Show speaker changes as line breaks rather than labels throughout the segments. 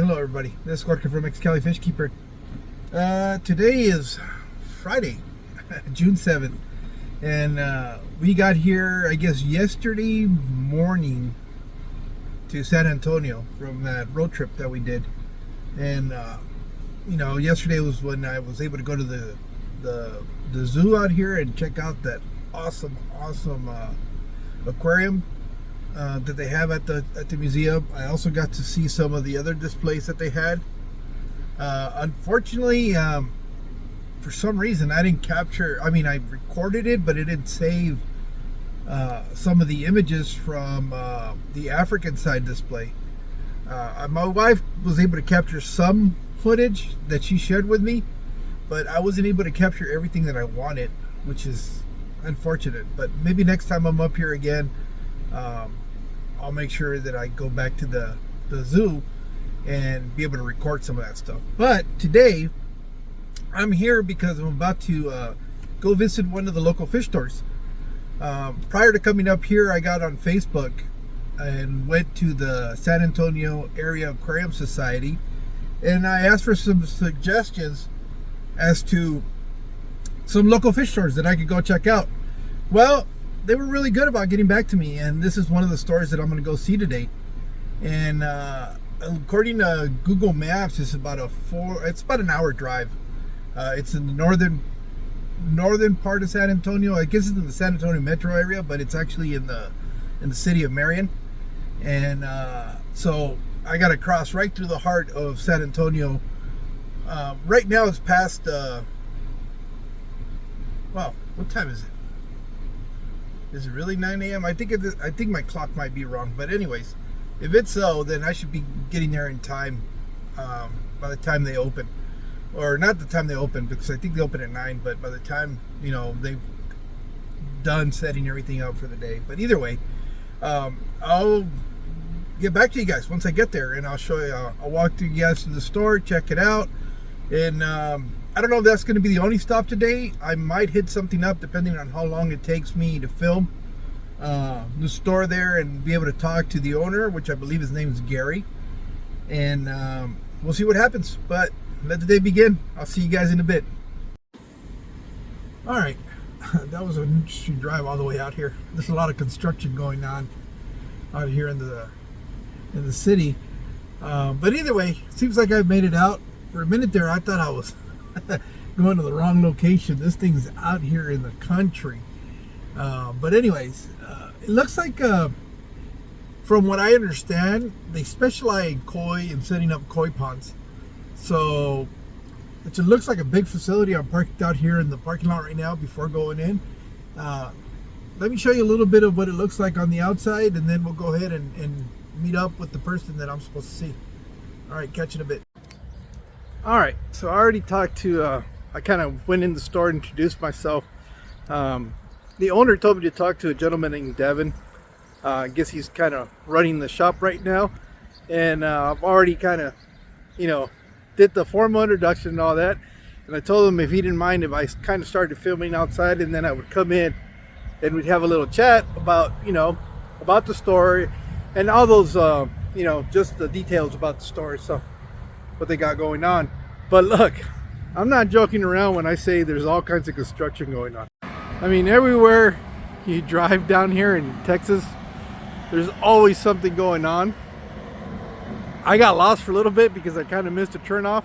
Hello everybody, this is Jorge from Cali Fish Keeper. Today is Friday, June 7th, and we got here, I guess, yesterday morning to San Antonio from that road trip that we did. And yesterday was when I was able to go to the zoo out here and check out that awesome aquarium that they have at the museum. I also got to see some of the other displays that they had. Unfortunately, for some reason I didn't capture, I recorded it, but it didn't save some of the images from the African side display. My wife was able to capture some footage that she shared with me, but I wasn't able to capture everything that I wanted, which is unfortunate. But maybe next time I'm up here again, I'll make sure that I go back to the zoo and be able to record some of that stuff. But today I'm here because I'm about to go visit one of the local fish stores. Prior to coming up here, I got on Facebook and went to the San Antonio Area Aquarium Society, and I asked for some suggestions as to some local fish stores that I could go check out. Well, they were really good about getting back to me, and this is one of the stores that I'm going to go see today. And according to Google Maps, it's about an hour drive. It's in the northern part of San Antonio. I guess it's in the San Antonio metro area, but it's actually in the city of Marion. And so I got to cross right through the heart of San Antonio. Right now it's past well, what time is it? Is it really 9 a.m.? I think my clock might be wrong, but anyways, if it's so, then I should be getting there in time by the time they open. Or not the time they open, because I think they open at 9, but by the time, they've done setting everything up for the day. But either way, I'll get back to you guys once I get there, and I'll show you. I'll walk you guys to the store, check it out, and I don't know if that's going to be the only stop today. I might hit something up depending on how long it takes me to film the store there and be able to talk to the owner, which I believe his name is Gary. And we'll see what happens. But let the day begin. I'll see you guys in a bit. All right, that was an interesting drive all the way out here. There's a lot of construction going on out here in the city. But either way, it seems like I've made it out. For a minute there, I thought I was going to the wrong location. This thing's out here in the country. But anyways, it looks like, from what I understand, they specialize in koi and setting up koi ponds. So it looks like a big facility. I'm parked out here in the parking lot right now before going in. Let me show you a little bit of what it looks like on the outside, and then we'll go ahead and meet up with the person that I'm supposed to see. All right, catch you in a bit. All right, so I already talked to, I kind of went in the store and introduced myself. The owner told me to talk to a gentleman named Devin. I guess he's kind of running the shop right now. And I've already kind of, did the formal introduction and all that. And I told him if he didn't mind if I kind of started filming outside, and then I would come in and we'd have a little chat about, about the store and all those, just the details about the store. So what they got going on. But look, I'm not joking around when I say there's all kinds of construction going on. Everywhere you drive down here in Texas, there's always something going on. I got lost for a little bit because I kind of missed a turnoff,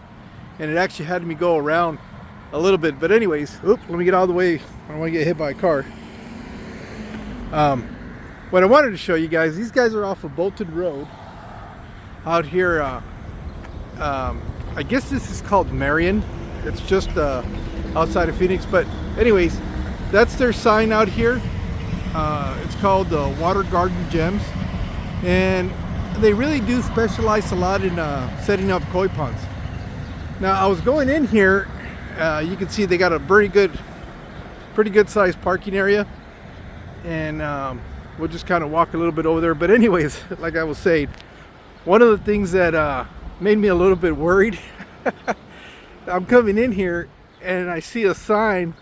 and it actually had me go around a little bit. But anyways, oops, let me get out of the way. I don't want to get hit by a car. What I wanted to show you guys, these guys are off of Bolton Road out here. I guess this is called Marion. It's just outside of Phoenix. But anyways, that's their sign out here. It's called Water Garden Gems, and they really do specialize a lot in setting up koi ponds. Now I was going in here, you can see they got a pretty good sized parking area, and we'll just kind of walk a little bit over there. But anyways, like I was saying, one of the things that made me a little bit worried, I'm coming in here and I see a sign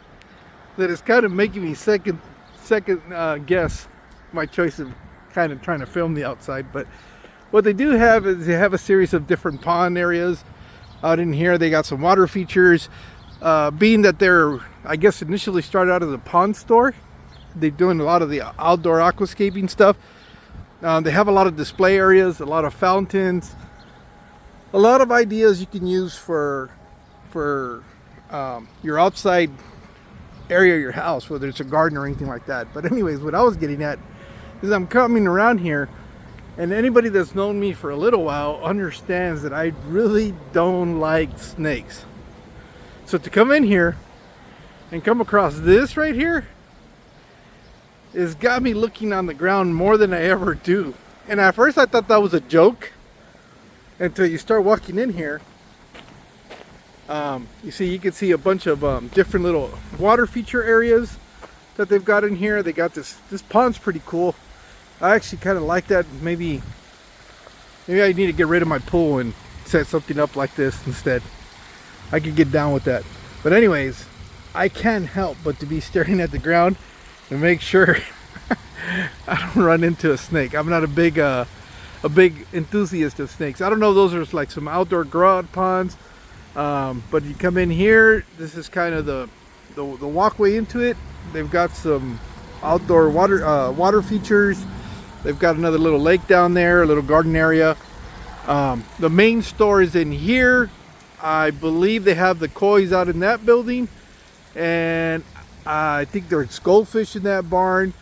that is kind of making me second guess my choice of kind of trying to film the outside. But what they do have is they have a series of different pond areas out in here. They got some water features. Being that they're, I guess, initially started out as a pond store, they're doing a lot of the outdoor aquascaping stuff. They have a lot of display areas, a lot of fountains, a lot of ideas you can use for your outside area of your house, whether it's a garden or anything like that. But anyways, what I was getting at is I'm coming around here, and anybody that's known me for a little while understands that I really don't like snakes. So to come in here and come across this right here has got me looking on the ground more than I ever do. And at first I thought that was a joke until you start walking in here. You can see a bunch of different little water feature areas that they've got in here. They got this pond's pretty cool. I actually kind of like that. Maybe I need to get rid of my pool and set something up like this instead. I could get down with that. But anyways, I can't help but to be staring at the ground and make sure I don't run into a snake. I'm not a big enthusiast of snakes. I don't know if those are like some outdoor grow out ponds. But you come in here, this is kind of the walkway into it. They've got some outdoor water features. They've got another little lake down there, a little garden area. The main store is in here. I believe they have the koi's out in that building, and I think there's goldfish in that barn.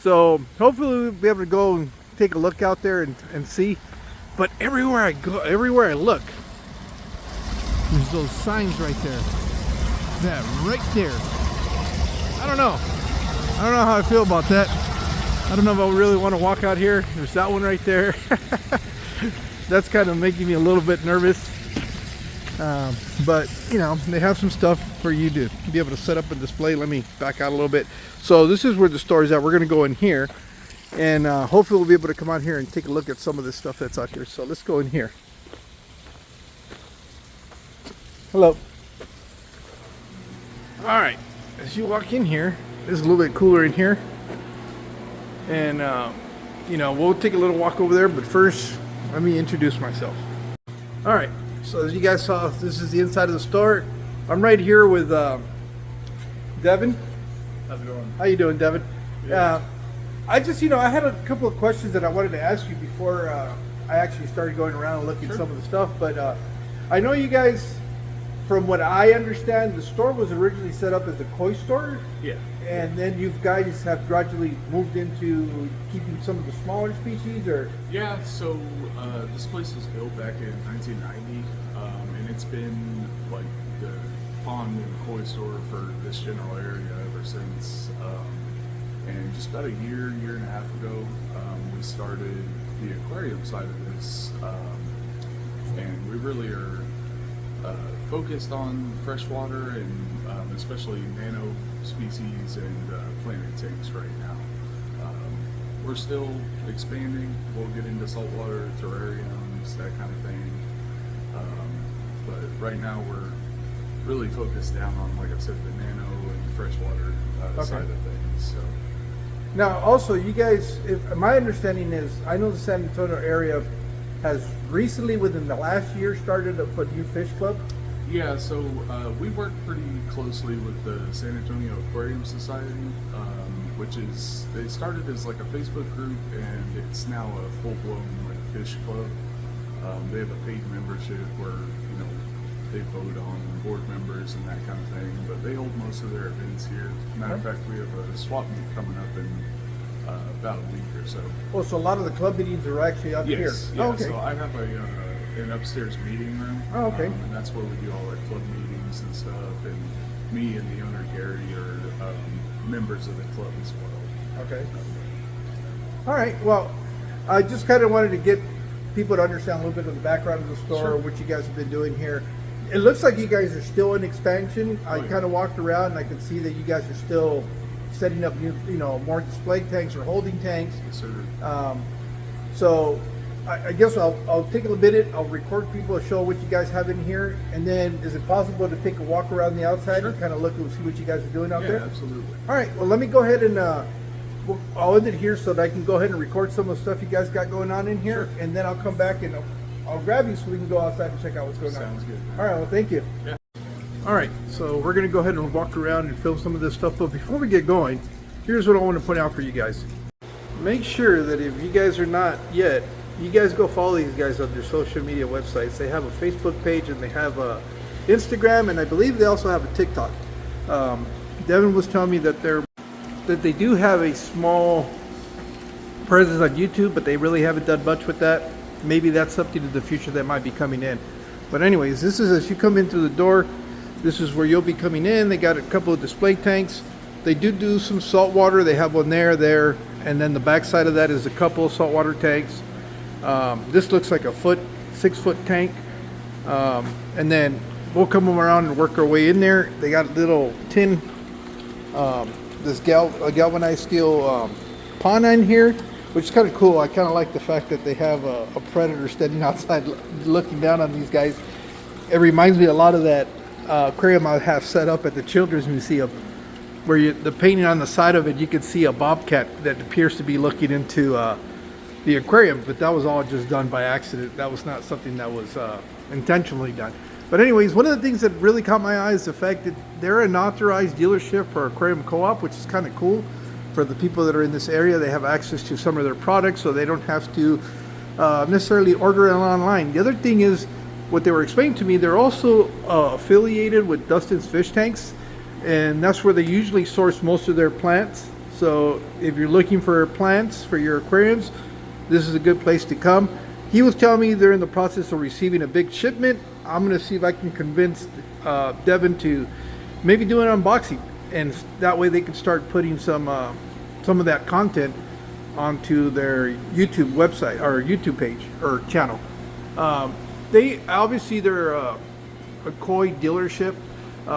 So hopefully we'll be able to go and take a look out there and see. But everywhere I go, everywhere I look, there's those signs right there. That right there. I don't know how I feel about that. I don't know if I really want to walk out here. There's that one right there. That's kind of making me a little bit nervous. But you know, they have some stuff for you to be able to set up and display. Let me back out a little bit. So this is where the store is at. We're going to go in here, and hopefully we'll be able to come out here and take a look at some of this stuff that's out here. So let's go in here. Hello. All right, as you walk in here, it's a little bit cooler in here, and you know, we'll take a little walk over there, but first let me introduce myself. All right, so as you guys saw, this is the inside of the store. I'm right here with Devin.
How's it going?
How you doing, Devin?
Yeah.
I just, I had a couple of questions that I wanted to ask you before I actually started going around and looking at some of the stuff, but I know you guys, from what I understand, the store was originally set up as a koi store.
Yeah.
And then you guys have gradually moved into keeping some of the smaller species, or?
Yeah, so this place was built back in 1990, and it's been like the pond and koi store for this general area ever since. And just about a year and a half ago, we started the aquarium side of this, and we really are focused on freshwater and especially nano species and planted tanks right now. We're still expanding. We'll get into saltwater terrariums, that kind of thing. But right now we're really focused down on, like I said, the nano and freshwater side of things. So.
Now, also, you guys, my understanding is, I know the San Antonio area has recently, within the last year, started up a new fish club.
Yeah, so we work pretty closely with the San Antonio Aquarium Society, which is, they started as like a Facebook group, and it's now a full-blown like fish club. They have a paid membership where, they vote on board members and that kind of thing, but they hold most of their events here. Matter of fact, we have a swap meet coming up in about a week or so.
Oh, so a lot of the club meetings are actually up here?
Yeah,
oh, okay.
So I have an upstairs meeting room.
Oh, okay.
And that's where we do all our club meetings and stuff, and me and the owner, Gary, are members of the club as well.
Okay. All right, well, I just kind of wanted to get people to understand a little bit of the background of the store,
Sure.
what you guys have been doing here. It looks like you guys are still in expansion. I
yeah.
kind of walked around and I could see that you guys are still setting up new, more display tanks or holding tanks.
Yes, sir.
So I guess I'll take a minute, I'll record people, show what you guys have in here, and then is it possible to take a walk around the outside
Sure.
and kind of look and see what you guys are doing out there?
Yeah, absolutely.
All right, well, let me go ahead and I'll end it here so that I can go ahead and record some of the stuff you guys got going on in here,
Sure.
and then I'll come back and I'll grab you so we can go outside and check out what's going on.
Sounds good.
All right, well, thank you.
Yeah.
All right, so we're going to go ahead and walk around and film some of this stuff, but before we get going, here's what I want to point out for you guys. Make sure that if you guys are not yet, you guys go follow these guys on their social media websites. They have a Facebook page and they have a Instagram, and I believe they also have a TikTok. Devin was telling me that they do have a small presence on YouTube, but they really haven't done much with that. Maybe that's something in the future that might be coming in. But anyways, this is as you come in through the door. This is where you'll be coming in. They got a couple of display tanks. They do some salt water. They have one there, and then the back side of that is a couple of saltwater tanks. This looks like a 6-foot tank. And then we'll come around and work our way in there. They got a little tin, this galvanized steel pond in here, which is kind of cool. I kind of like the fact that they have a predator standing outside looking down on these guys. It reminds me a lot of that aquarium I have set up at the Children's Museum, where the painting on the side of it, you can see a bobcat that appears to be looking into the aquarium, but that was all just done by accident. That was not something that was intentionally done. But anyways, one of the things that really caught my eye is the fact that they're an authorized dealership for Aquarium Co-op, which is kind of cool for the people that are in this area. They have access to some of their products, so they don't have to necessarily order it online. The other thing is, what they were explaining to me, they're also affiliated with Dustin's Fish Tanks, and that's where they usually source most of their plants. So if you're looking for plants for your aquariums, this is a good place to come. He was telling me they're in the process of receiving a big shipment. I'm going to see if I can convince Devin to maybe do an unboxing, and that way they can start putting some of that content onto their YouTube website or YouTube page or channel. They're a koi dealership.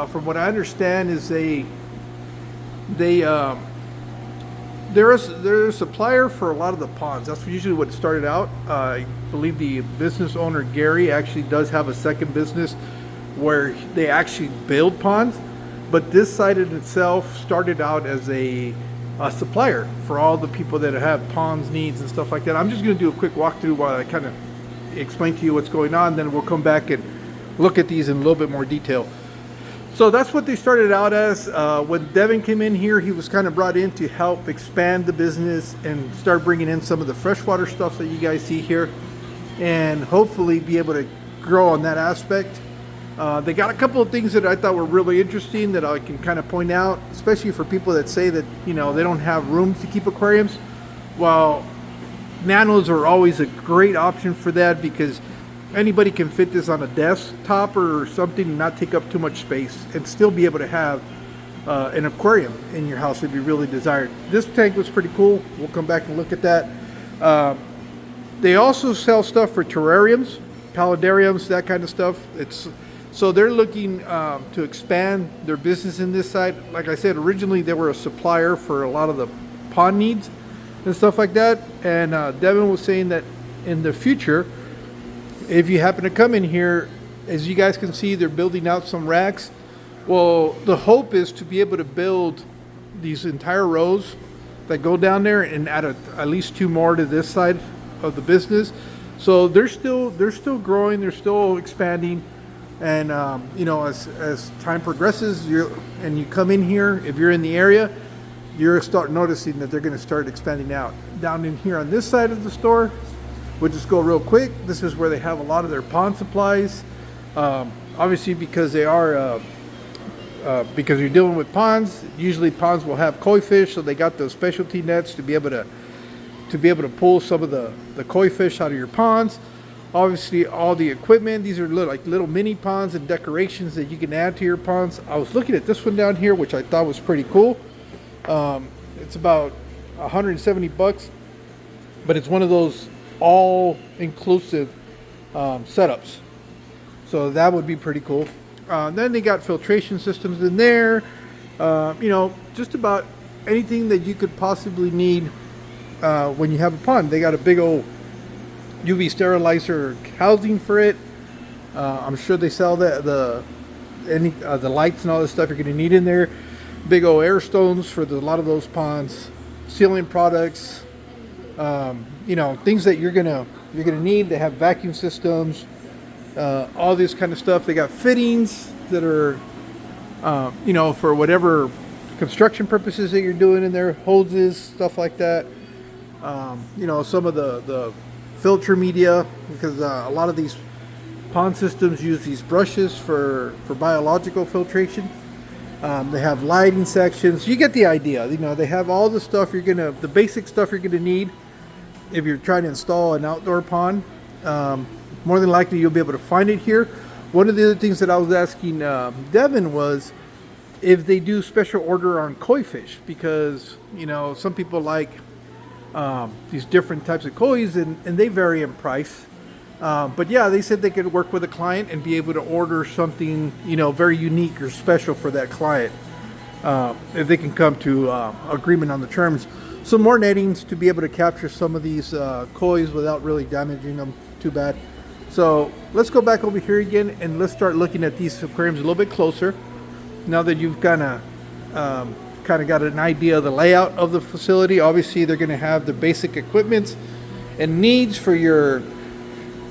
From what I understand, is they're a supplier for a lot of the ponds. That's usually what started out. I believe the business owner Gary actually does have a second business where they actually build ponds, but this site in itself started out as a supplier for all the people that have ponds needs and stuff like that. I'm just going to do a quick walkthrough while I kind of explain to you what's going on. Then we'll come back and look at these in a little bit more detail. So that's what they started out as. When Devin came in here, he was kind of brought in to help expand the business and start bringing in some of the freshwater stuff that you guys see here, and hopefully be able to grow on that aspect. They got a couple of things that I thought were really interesting that I can kind of point out, especially for people that say that, you know, they don't have room to keep aquariums. Well, nanos are always a great option for that, because anybody can fit this on a desktop or something and not take up too much space and still be able to have an aquarium in your house if you really desired. This tank was pretty cool. We'll come back and look at that. They also sell stuff for terrariums, paludariums, that kind of stuff. So they're looking to expand their business in this side. Like I said, originally they were a supplier for a lot of the pond needs and stuff like that. And Devin was saying that in the future, if you happen to come in here, as you guys can see, they're building out some racks. Well, the hope is to be able to build these entire rows that go down there and add at least 2 more to this side of the business. So they're still growing, they're still expanding. And you know, as time progresses, you come in here, if you're in the area, you're start noticing that they're going to start expanding out. Down in here on this side of the store, we'll just go real quick. This is where they have a lot of their pond supplies. Obviously, because they are because you're dealing with ponds, usually ponds will have koi fish, so they got those specialty nets to be able to pull some of the koi fish out of your ponds. Obviously, all the equipment, these are little mini ponds and decorations that you can add to your ponds. I was looking at this one down here, which I thought was pretty cool. It's about $170, but it's one of those all-inclusive setups. So that would be pretty cool. Then they got filtration systems in there. You know, just about anything that you could possibly need when you have a pond. They got a big old UV sterilizer housing for it. I'm sure they sell the lights and all this stuff you're going to need in there. Big old air stones for a lot of those ponds. sealing products, things that you're gonna need. They have vacuum systems, all this kind of stuff. They got fittings that are, for whatever construction purposes that you're doing in there, hoses, stuff like that. Some of the filter media, because a lot of these pond systems use these brushes for biological filtration. They have lighting sections. You get the idea. They have all the stuff the basic stuff you're gonna need if you're trying to install an outdoor pond. More than likely you'll be able to find it here. One of the other things that I was asking Devin was if they do special order on koi fish, because some people like these different types of kois, and they vary in price. But yeah, they said they could work with a client and be able to order something very unique or special for that client, if they can come to agreement on the terms. Some more nettings to be able to capture some of these kois without really damaging them too bad. So let's go back over here again and let's start looking at these aquariums a little bit closer. Now that you've kind of got an idea of the layout of the facility, obviously they're going to have the basic equipment and needs for your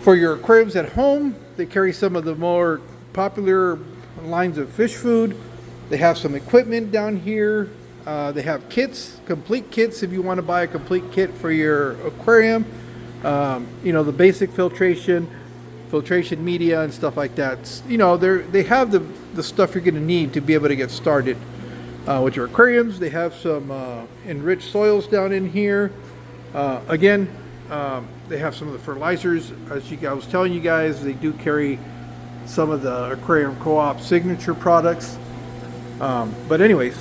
aquariums at home. They carry some of the more popular lines of fish food. They have some equipment down here. They have kits, complete kits if you want to buy a complete kit for your aquarium. The basic filtration media and stuff like that. They have the stuff you're going to need to be able to get started with your aquariums. They have some enriched soils down in here. Again, they have some of the fertilizers. I was telling you guys, they do carry some of the Aquarium Co-op signature products. But anyways,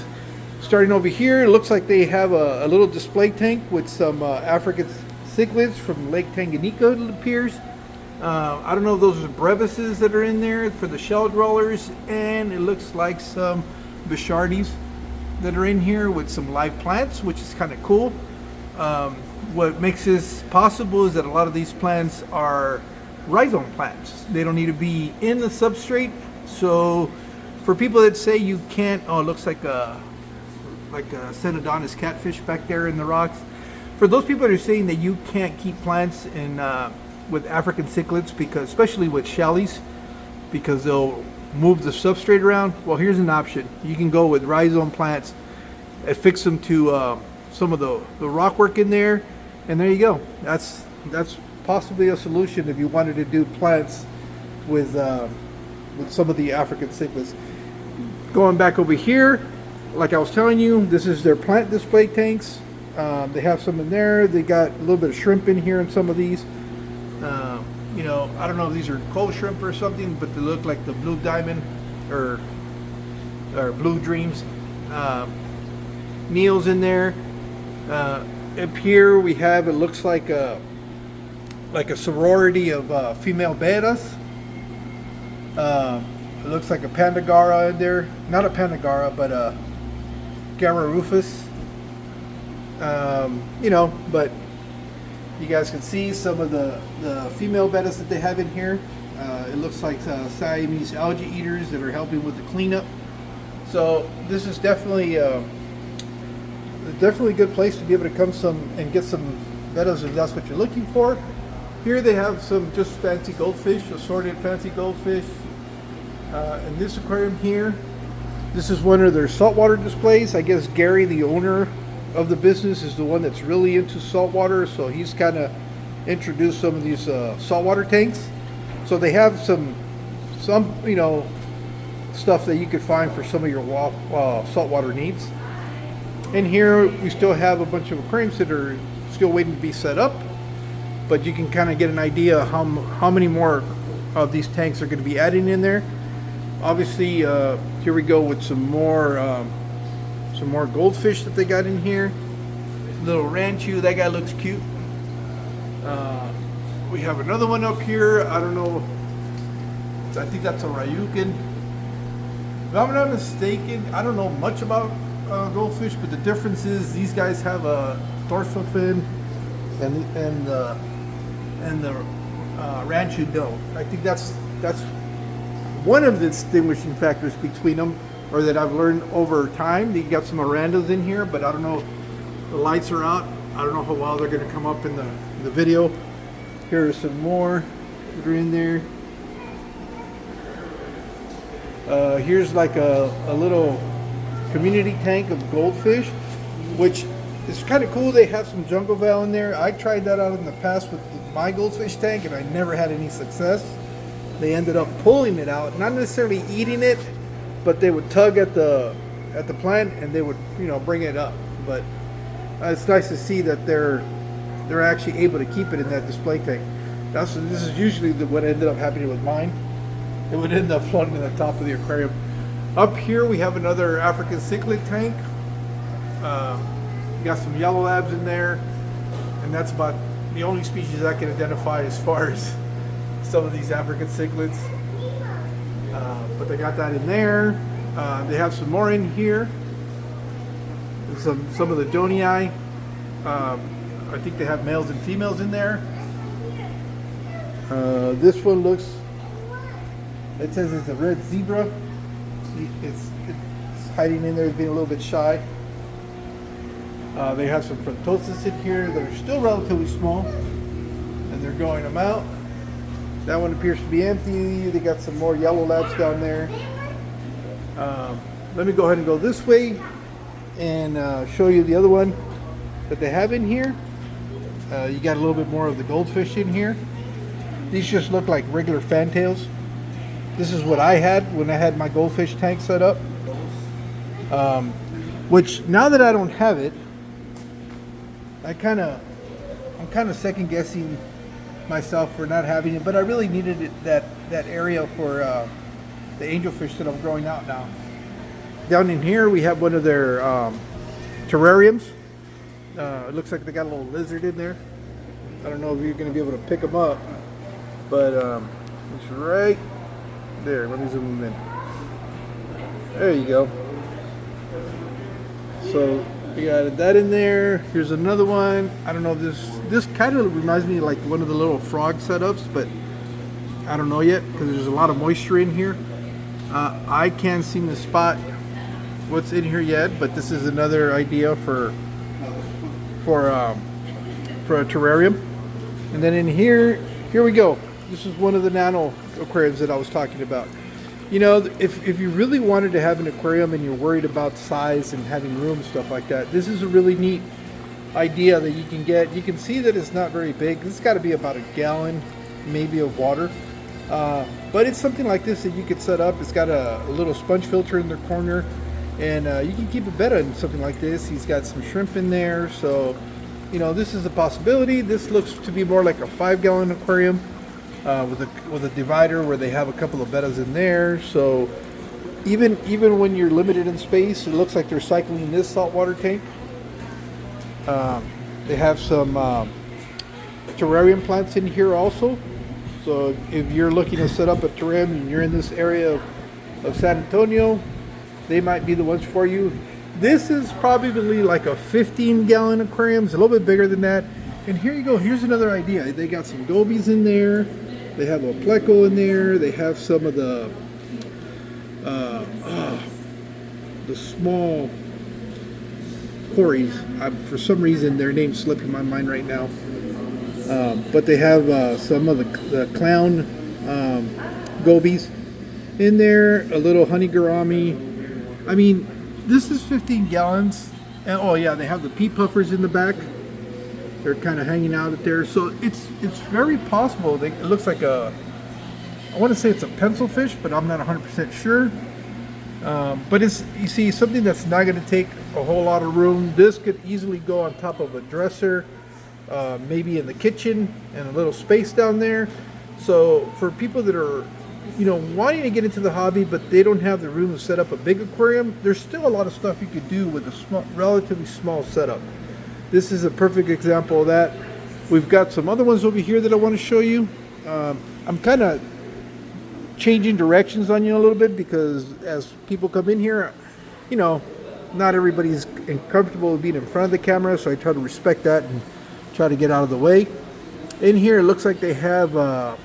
starting over here, it looks like they have a little display tank with some African cichlids from Lake Tanganyika, it appears. I don't know if those are brevises that are in there for the shell dwellers, and it looks like some Bichardies that are in here with some live plants, which is kind of cool. What makes this possible is that a lot of these plants are rhizome plants. They don't need to be in the substrate. So for people that say you can't, it looks like a Cenodonis catfish back there in the rocks. For those people that are saying that you can't keep plants in with African cichlids, because especially with shellies, because they'll move the substrate around, well, here's an option. You can go with rhizome plants, affix them to some of the rock work in there, and there you go. That's possibly a solution if you wanted to do plants with some of the African cichlids. Going back over here, like I was telling you, this is their plant display tanks. They have some in there. They got a little bit of shrimp in here in some of these. I don't know if these are coal shrimp or something, but they look like the blue diamond or blue dreams. Meals in there. Up here we have, it looks like a sorority of female betas. It looks like a Pandagara in there. Not a Pandagara, but a Gararufus. But you guys can see some of the female betas that they have in here. It looks like Siamese algae eaters that are helping with the cleanup. So this is definitely a good place to be able to come and get some betas if that's what you're looking for. Here they have some just fancy goldfish, assorted fancy goldfish. In this aquarium here, this is one of their saltwater displays. I guess Gary, the owner of the business, is the one that's really into saltwater, so he's kind of introduced some of these saltwater tanks. So they have some stuff that you could find for some of your saltwater needs. And here we still have a bunch of aquariums that are still waiting to be set up, but you can kind of get an idea how many more of these tanks are going to be adding in there. Obviously, here we go with some more goldfish that they got in here. Little ranchu, that guy looks cute. We have another one up here. I don't know. I think that's a Ryukin. If I'm not mistaken, I don't know much about goldfish, but the difference is these guys have a dorsal fin, and the ranchu don't. I think that's one of the distinguishing factors between them, or that I've learned over time. You got some Mirandas in here, but I don't know The lights are out. I don't know how well they're going to come up in the video. Here are some more that are in there. Here's like a little community tank of goldfish, which is kind of cool. They have some jungle val in there. I tried that out in the past with my goldfish tank, and I never had any success. They ended up pulling it out, not necessarily eating it, but they would tug at the plant and they would, you know, bring it up. But it's nice to see that they're actually able to keep it in that display tank. This is usually what ended up happening with mine. It would end up floating in the top of the aquarium. Up here we have another African cichlid tank. Got some yellow labs in there, and that's about the only species I can identify as far as some of these African cichlids. But they got that in there. They have some more in here. Some of the donii. I think they have males and females in there. This one looks, it says it's a red zebra. It's hiding in there, being a little bit shy. They have some frontosis in here that are still relatively small, and they're growing them out. That one appears to be empty. They got some more yellow labs down there. Let me go ahead and go this way and show you the other one that they have in here. You got a little bit more of the goldfish in here. These just look like regular fantails. This is what I had when I had my goldfish tank set up. Which now that I don't have it, I'm kind of second guessing myself for not having it, but I really needed it, that area for the angelfish that I'm growing out now. Down in here we have one of their terrariums. It looks like they got a little lizard in there. I don't know if you're going to be able to pick them up, but it's right there. Let me zoom them in. There you go. So we got that in there. Here's another one. I don't know if this kind of reminds me of like one of the little frog setups, but I don't know yet because there's a lot of moisture in here. I can't seem to spot what's in here yet, but this is another idea for a terrarium. And then in here we go. This is one of the nano aquariums that I was talking about. You know, if you really wanted to have an aquarium and you're worried about size and having room and stuff like that, this is a really neat idea that you can get. You can see that it's not very big. This has got to be about a gallon maybe of water. But it's something like this that you could set up. It's got a little sponge filter in the corner, and you can keep a bed in something like this. He's got some shrimp in there, so you know this is a possibility. This looks to be more like a 5-gallon aquarium with a divider where they have a couple of bettas in there. So even when you're limited in space, it looks like they're cycling this saltwater tank. They have some terrarium plants in here also. So if you're looking to set up a terrarium and you're in this area of San Antonio, they might be the ones for you. This is probably like a 15-gallon aquarium. It's a little bit bigger than that. And here you go. Here's another idea. They got some gobies in there. They have a pleco in there. They have some of the small cories. For some reason, their name's slipping my mind right now. But they have some of the clown gobies in there. A little honey gourami. I mean, this is 15 gallons. And, oh yeah, they have the pea puffers in the back. They're kind of hanging out there, so it's very possible. It looks like I want to say it's a pencil fish, but I'm not 100% sure. But it's, you see, something that's not going to take a whole lot of room. This could easily go on top of a dresser, maybe in the kitchen, and a little space down there. So for people that are, you know, wanting to get into the hobby, but they don't have the room to set up a big aquarium, there's still a lot of stuff you could do with a relatively small setup. This is a perfect example of that. We've got some other ones over here that I want to show you. I'm kind of changing directions on you a little bit because as people come in here, you know, not everybody's comfortable with being in front of the camera, so I try to respect that and try to get out of the way. In here, it looks like they have a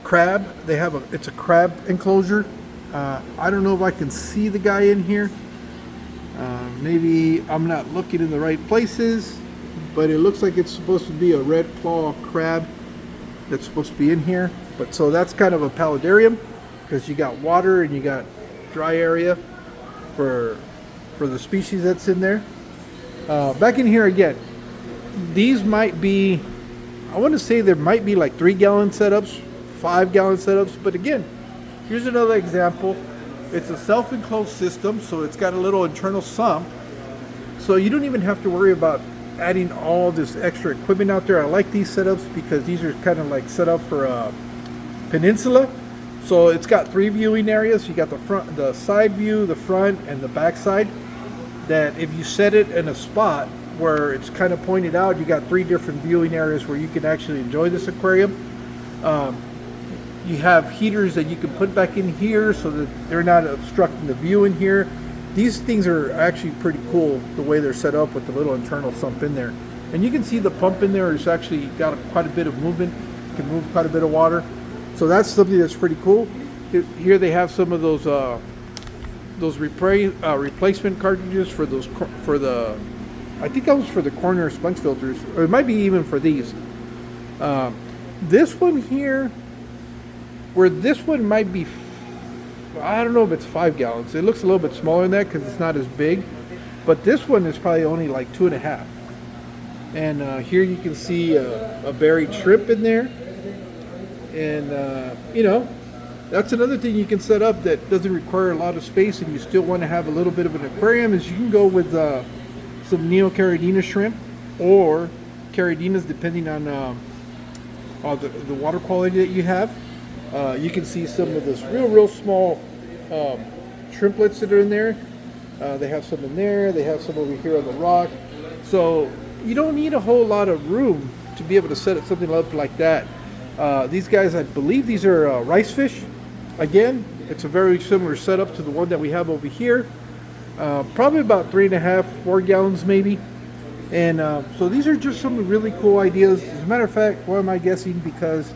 crab. It's a crab enclosure. I don't know if I can see the guy in here. Maybe I'm not looking in the right places, but it looks like it's supposed to be a red claw crab that's supposed to be in here. But so that's kind of a paludarium because you got water and you got dry area for the species that's in there. Back in here again, these might be, I want to say there might be like 3-gallon setups, 5-gallon setups, but again, here's another example. It's a self-enclosed system, so it's got a little internal sump, so you don't even have to worry about adding all this extra equipment out there. I like these setups because these are kind of like set up for a peninsula. So it's got 3 viewing areas. You got the front, the side view, the front, and the back side. That if you set it in a spot where it's kind of pointed out, you got 3 different viewing areas where you can actually enjoy this aquarium. You have heaters that you can put back in here so that they're not obstructing the view in here. These things are actually pretty cool the way they're set up with the little internal sump in there. And you can see the pump in there is actually got quite a bit of movement. It can move quite a bit of water. So that's something that's pretty cool. Here they have some of those replacement cartridges for the I think that was for the corner sponge filters, or it might be even for these. This one here, where this one might be, I don't know if it's 5 gallons. It looks a little bit smaller than that because it's not as big. But this one is probably only like 2.5. And here you can see a buried shrimp in there. And, you know, that's another thing you can set up that doesn't require a lot of space and you still want to have a little bit of an aquarium is you can go with some Neocaridina shrimp or Caridinas depending on the water quality that you have. You can see some of this real small shrimplets that are in there. They have some in there. They have some over here on the rock. So you don't need a whole lot of room to be able to set something up like that. These guys, I believe these are rice fish. Again, it's a very similar setup to the one that we have over here. Probably about 3.5, 4 gallons maybe. And so these are just some really cool ideas. As a matter of fact, why am I guessing? Because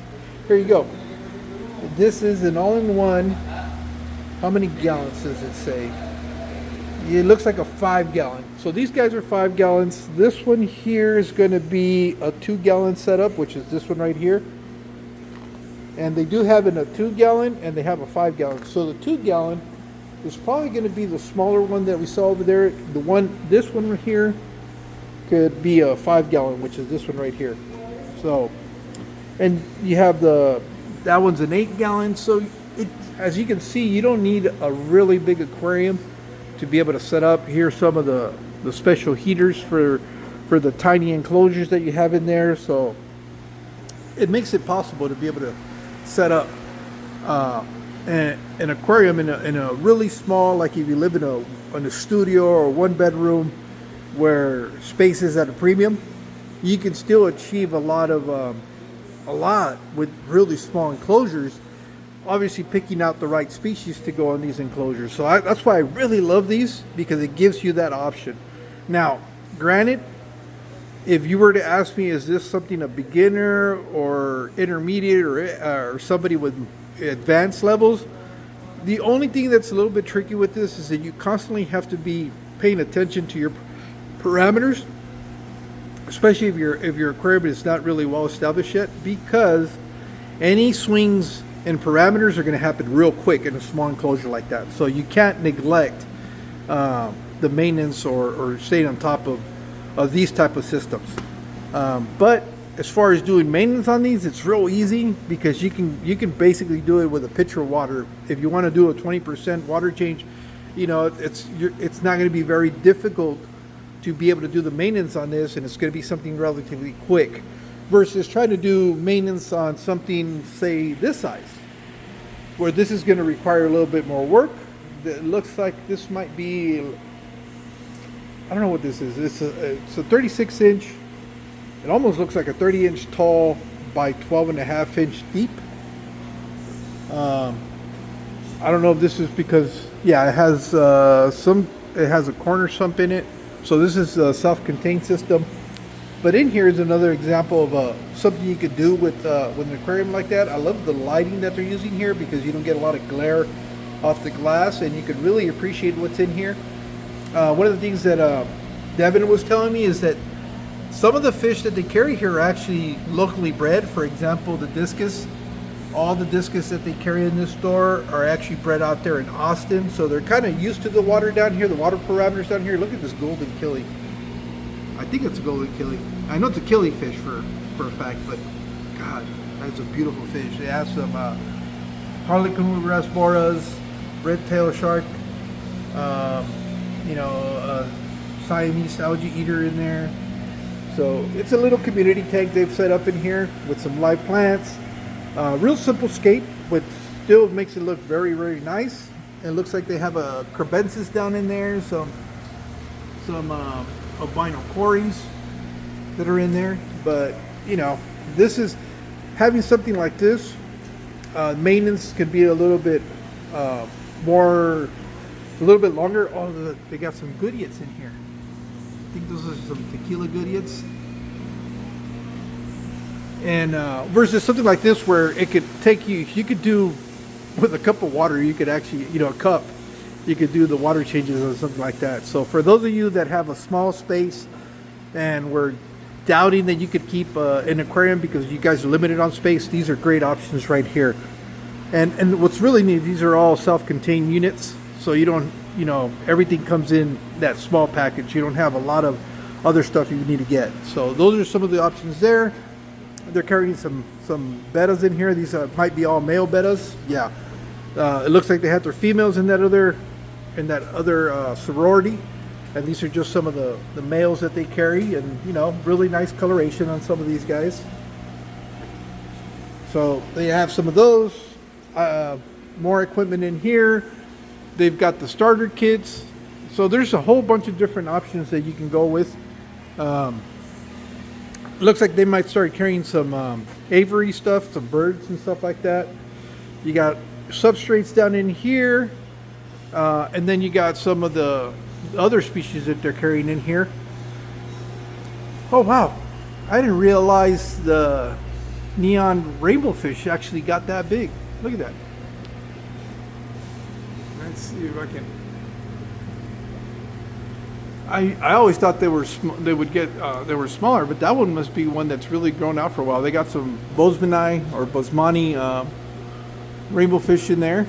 here you go. This is an all-in-one. How many gallons does it say? It looks like a 5-gallon. So these guys are 5 gallons. This one here is going to be a 2-gallon setup, which is this one right here. And they do have in a 2-gallon and they have a 5-gallon. So the 2-gallon is probably going to be the smaller one that we saw over there. This one right here could be a 5-gallon, which is this one right here. So, and you have that one's an 8-gallon. So as you can see, you don't need a really big aquarium to be able to set up. Here's some of the special heaters for the tiny enclosures that you have in there. So it makes it possible to be able to set up an aquarium in a really small, like if you live in a studio or 1-bedroom where space is at a premium, you can still achieve a lot with really small enclosures. Obviously picking out the right species to go on these enclosures. So that's why I really love these, because it gives you that option. Now, granted, if you were to ask me, is this something a beginner or intermediate or somebody with advanced levels, the only thing that's a little bit tricky with this is that you constantly have to be paying attention to your parameters, especially if your aquarium is not really well established yet, because any swings and parameters are going to happen real quick in a small enclosure like that. So you can't neglect the maintenance or staying on top of these type of systems. But as far as doing maintenance on these, it's real easy because you can basically do it with a pitcher of water. If you want to do a 20% water change, you know, it's not going to be very difficult to be able to do the maintenance on this, and it's going to be something relatively quick versus trying to do maintenance on something, say, this size, where this is going to require a little bit more work. It looks like this might be, I don't know what this is. It's a 36-inch. It almost looks like a 30-inch tall by 12.5-inch deep. I don't know if this is because, yeah, it has a corner sump in it. So this is a self-contained system. But in here is another example of something you could do with an aquarium like that. I love the lighting that they're using here because you don't get a lot of glare off the glass, and you can really appreciate what's in here. One of the things that Devin was telling me is that some of the fish that they carry here are actually locally bred. For example, the discus. All the discus that they carry in this store are actually bred out there in Austin. So they're kind of used to the water down here, the water parameters down here. Look at this golden killie. I think it's a golden killie. I know it's a killifish for a fact, but God, that's a beautiful fish. They have some Harlequin rasboras, red tail shark, Siamese algae eater in there. So it's a little community tank they've set up in here with some live plants. Real simple skate, but still makes it look very, very nice. It looks like they have a crebensis down in there, some albino quarries that are in there. But this is having something like this. Maintenance could be a little bit longer. Oh, they got some goodiots in here. I think those are some tequila goodiots. And versus something like this where it could take you could do with a cup of water, you could actually, a cup, you could do the water changes or something like that. So for those of you that have a small space and were doubting that you could keep an aquarium because you guys are limited on space, these are great options right here. And what's really neat, these are all self-contained units. So you don't, everything comes in that small package. You don't have a lot of other stuff you need to get. So those are some of the options there. They're carrying some bettas in here. These might be all male bettas. Yeah, it looks like they have their females in that other sorority, and these are just some of the males that they carry. And really nice coloration on some of these guys. So they have some of those. More equipment in here. They've got the starter kits. So there's a whole bunch of different options that you can go with. Looks like they might start carrying some aviary stuff, some birds and stuff like that. You got substrates down in here, and then you got some of the other species that they're carrying in here. Oh wow, I didn't realize the neon rainbow fish actually got that big. Look at that. Let's see if I can. I always thought they were smaller, but that one must be one that's really grown out for a while. They got some Bosmani rainbow fish in there.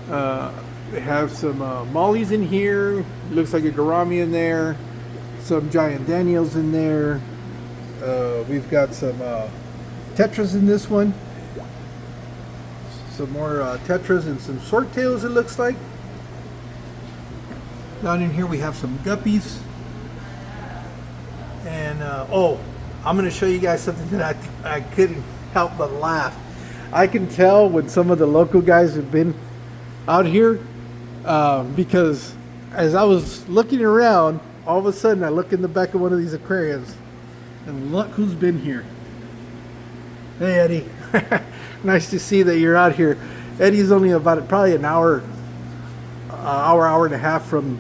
They have some mollies in here. Looks like a gourami in there. Some giant Daniels in there. We've got some tetras in this one. Some more tetras and some swordtails, it looks like. Down in here we have some guppies. And I'm going to show you guys something that I couldn't help but laugh. I can tell when some of the local guys have been out here because as I was looking around, all of a sudden I look in the back of one of these aquariums and look who's been here. Hey Eddie, nice to see that you're out here. Eddie's only about probably an hour and a half from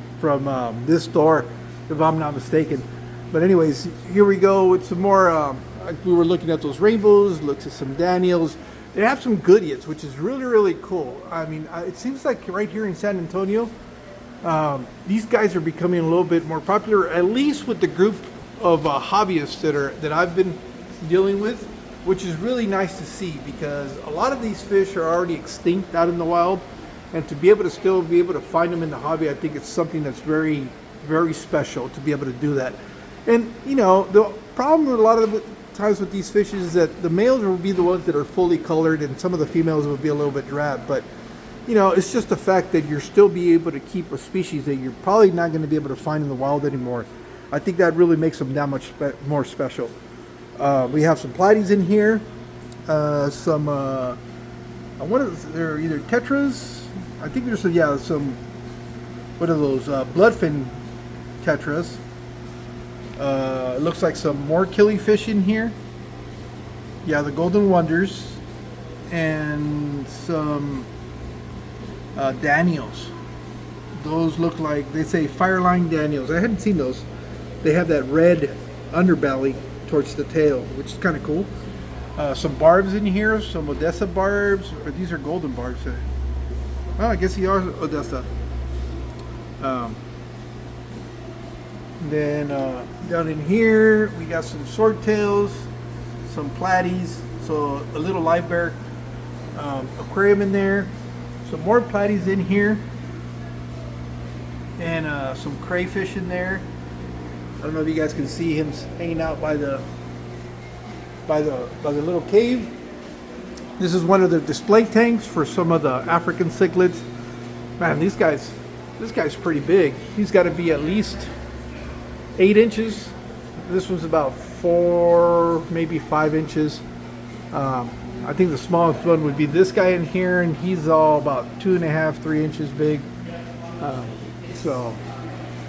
this store, if I'm not mistaken. But anyways, here we go with some more. We were looking at those rainbows, looked at some Daniels. They have some goodiots, which is really, really cool. I mean, it seems like right here in San Antonio, these guys are becoming a little bit more popular, at least with the group of hobbyists that I've been dealing with, which is really nice to see because a lot of these fish are already extinct out in the wild. And to be able to still be able to find them in the hobby, I think it's something that's very, very special to be able to do that. And the problem with a lot of the times with these fish is that the males will be the ones that are fully colored, and some of the females will be a little bit drab. But it's just the fact that you're still be able to keep a species that you're probably not going to be able to find in the wild anymore. I think that really makes them that much more special. We have some Pleiades in here, they're either tetras. I think there's some what are those bloodfin tetras. It looks like some more killifish in here. Yeah, the golden wonders and some Daniels. Those look like, they say fireline Daniels. I hadn't seen those. They have that red underbelly towards the tail, which is kind of cool. Some barbs in here, some Odessa barbs, but these are golden barbs. Well, I guess he are Odessa. Then down in here we got some swordtails, some platies, so a little live bear aquarium in there, some more platies in here, and some crayfish in there. I don't know if you guys can see him hanging out by the little cave. This is one of the display tanks for some of the African cichlids. Man, this guy's pretty big. He's got to be at least 8 inches. This one's about 4, maybe 5 inches. I think the smallest one would be this guy in here, and he's all about 2.5, 3 inches big. So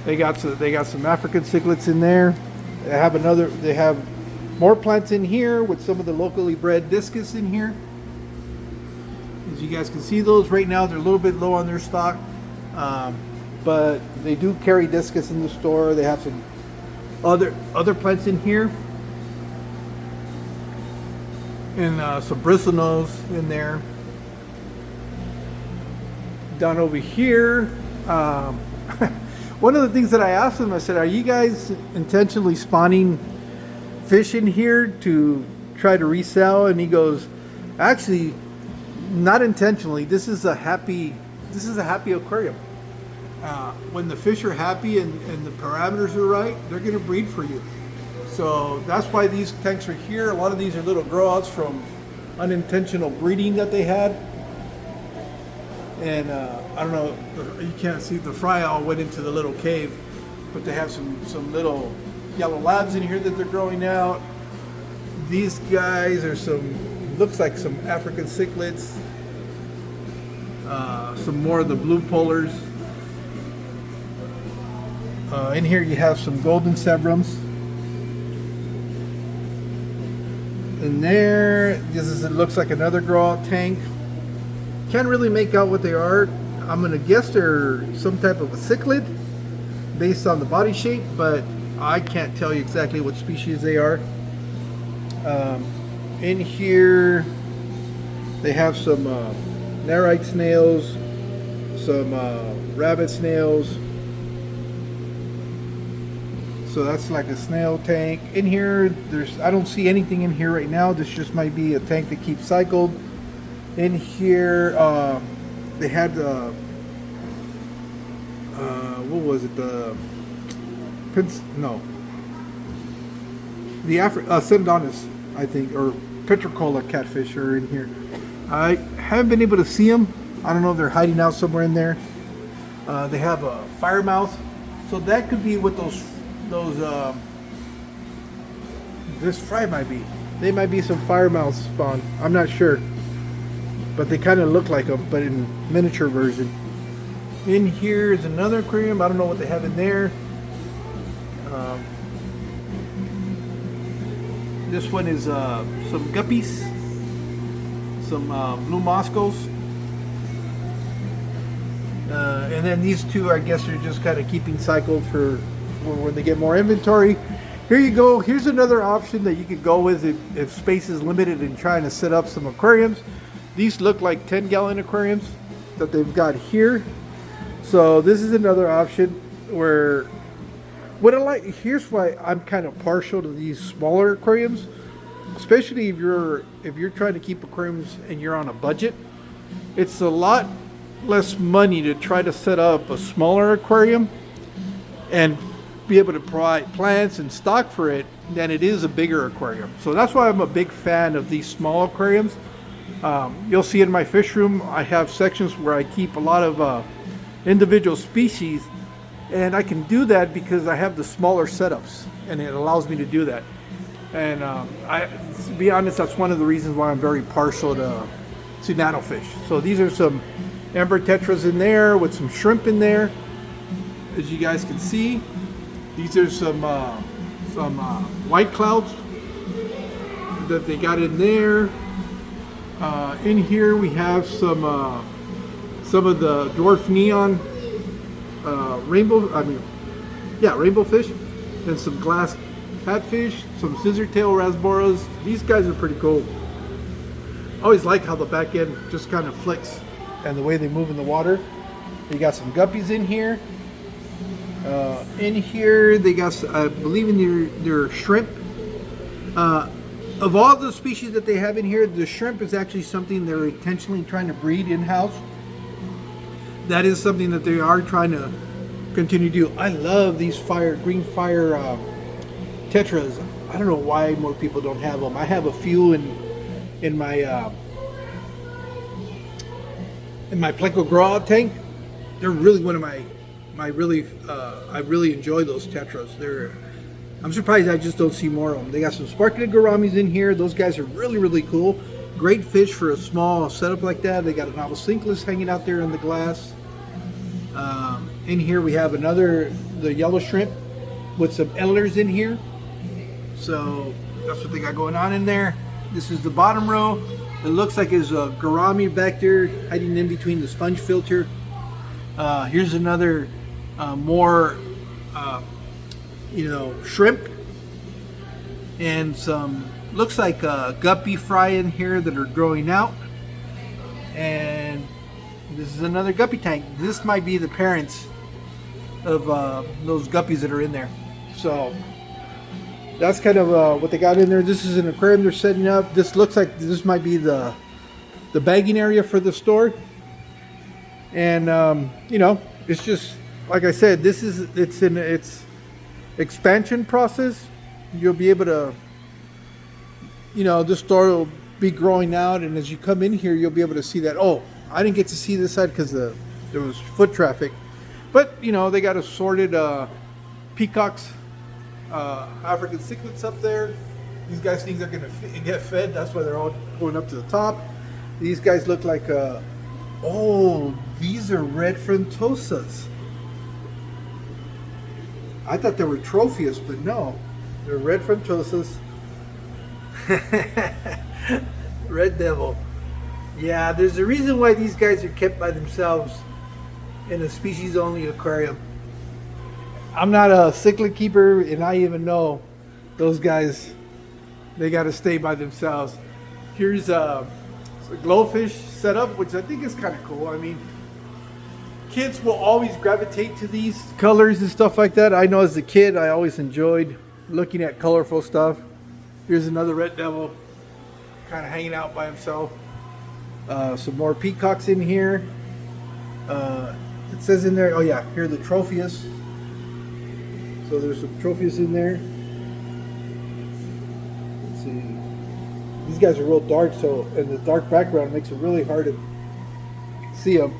they got some African cichlids in there. They have more plants in here with some of the locally bred discus in here. As you guys can see, those right now they're a little bit low on their stock, but they do carry discus in the store. They have some other plants in here, and some bristlenose in there. Down over here, one of the things that I asked them, I said, "Are you guys intentionally spawning fish in here to try to resell?" And he goes, "Actually, not intentionally. This is a happy aquarium. When the fish are happy and the parameters are right, they're going to breed for you. So that's why these tanks are here. A lot of these are little grow outs from unintentional breeding that they had. And I don't know, you can't see, the fry all went into the little cave, but they have some little yellow labs in here that they're growing out. These guys are looks like some African cichlids, some more of the blue polars. In here you have some golden sebrums. And there, it looks like another grow out tank. Can't really make out what they are. I'm gonna guess they're some type of a cichlid based on the body shape, but I can't tell you exactly what species they are. In here they have some narite snails, some rabbit snails. So that's like a snail tank. In here, I don't see anything in here right now. This just might be a tank that keeps cycled. In here, they had what was it? The Synodontis, I think, or Petricola catfish are in here. I haven't been able to see them. I don't know if they're hiding out somewhere in there. They have a fire mouth, so that could be what those this fry might be. They might be some fire mouth spawn. I'm not sure, but they kind of look like them, but in miniature version. In here is another aquarium. I don't know what they have in there. This one is some guppies, some blue Moscows, and then these two, I guess, are just kind of keeping cycled for when they get more inventory. Here you go. Here's another option that you could go with if space is limited and trying to set up some aquariums. These look like 10-gallon aquariums that they've got here. So this is another option where here's why I'm kind of partial to these smaller aquariums, especially if you're trying to keep aquariums and you're on a budget. It's a lot less money to try to set up a smaller aquarium and be able to provide plants and stock for it than it is a bigger aquarium. So that's why I'm a big fan of these small aquariums. You'll see in my fish room, I have sections where I keep a lot of individual species, and I can do that because I have the smaller setups, and it allows me to do that. And to be honest, that's one of the reasons why I'm very partial to nanofish. So these are some amber tetras in there with some shrimp in there, as you guys can see. These are some white clouds that they got in there. In here we have some of the dwarf neon rainbow fish, and some glass catfish, some scissortail rasboras. These guys are pretty cool. I always like how the back end just kind of flicks and the way they move in the water. You got some guppies in here. In here, they got, I believe, in their shrimp. Of all the species that they have in here, the shrimp is actually something they're intentionally trying to breed in-house. That is something that they are trying to continue to do. I love these green fire tetras. I don't know why more people don't have them. I have a few in my Pleco grow out tank. They're really one of my really I really enjoy those tetras. I'm surprised I just don't see more of them. They got some sparkling gouramis in here. Those guys are really cool. Great fish for a small setup like that. They got a novel cinclus hanging out there in the glass. In here we have the yellow shrimp with some elders in here. So that's what they got going on in there. This is the bottom row. It looks like there's a gourami back there hiding in between the sponge filter. Here's another more shrimp and some looks like guppy fry in here that are growing out. And this is another guppy tank. This might be the parents of those guppies that are in there. So that's kind of what they got in there. This is an aquarium they're setting up. This looks like this might be the bagging area for the store. And it's just like I said, it's in its expansion process. You'll be able to, this store will be growing out, and as you come in here, you'll be able to see that. Oh, I didn't get to see this side because there was foot traffic, but they got assorted peacocks, African cichlids up there. These guys think they're gonna get fed. That's why they're all going up to the top. These guys look like these are red frontosas. I thought they were trophius, but no, they're red frontosas. Red devil. Yeah, there's a reason why these guys are kept by themselves in a species only aquarium. I'm not a cichlid keeper, and I even know those guys, they got to stay by themselves. Here's a glowfish setup, which I think is kind of cool. I mean, kids will always gravitate to these colors and stuff like that. I know as a kid, I always enjoyed looking at colorful stuff. Here's another red devil, kind of hanging out by himself. Some more peacocks in here. It says in there, oh yeah, here are the trophius. So there's some trophius in there. Let's see. These guys are real dark, so in the dark background it makes it really hard to see them.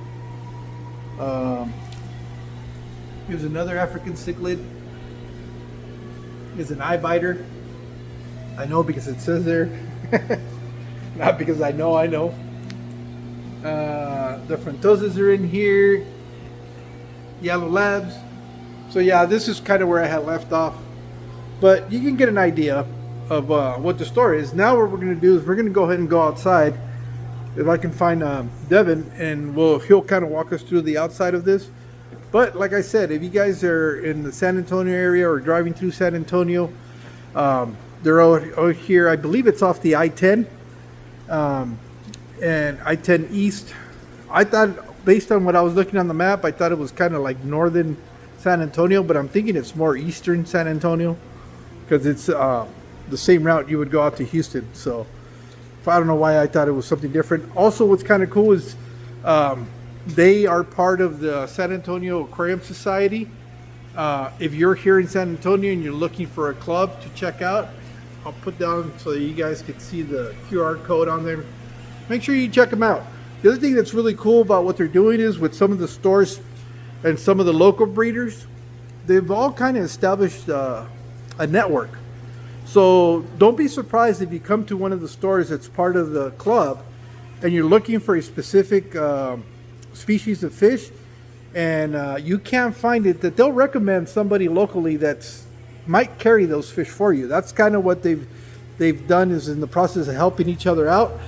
Here's another African cichlid. Here's an eye biter. I know because it says there. Not because I know. The frontosas are in here. Yellow labs. So yeah, this is kind of where I had left off. But you can get an idea of what the store is. Now what we're going to do is we're going to go ahead and go outside. If I can find Devin, and he'll kind of walk us through the outside of this. But like I said, if you guys are in the San Antonio area or driving through San Antonio, they're out here. I believe it's off the I-10 and I-10 East. I thought, based on what I was looking on the map, I thought it was kind of like northern San Antonio, but I'm thinking it's more eastern San Antonio because it's the same route you would go out to Houston. So I don't know why I thought it was something different. Also, what's kind of cool is they are part of the San Antonio Aquarium Society. If you're here in San Antonio and you're looking for a club to check out, I'll put down so that you guys can see the QR code on there. Make sure you check them out. The other thing that's really cool about what they're doing is with some of the stores and some of the local breeders, they've all kind of established a network. So don't be surprised if you come to one of the stores that's part of the club and you're looking for a specific species of fish and you can't find it, that they'll recommend somebody locally that's might carry those fish for you. That's kind of what they've done, is in the process of helping each other out.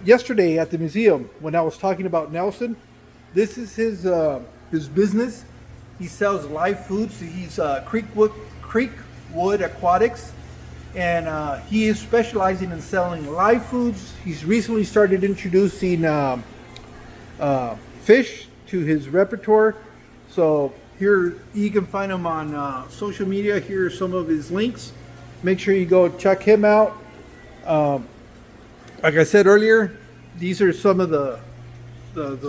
Yesterday at the museum, when I was talking about Nelson, this is his business. He sells live foods. He's Creekwood Aquatics, and he is specializing in selling live foods. He's recently started introducing fish to his repertoire. So Here, you can find him on social media. Here are some of his links. Make sure you go check him out. Like I said earlier, these are some of the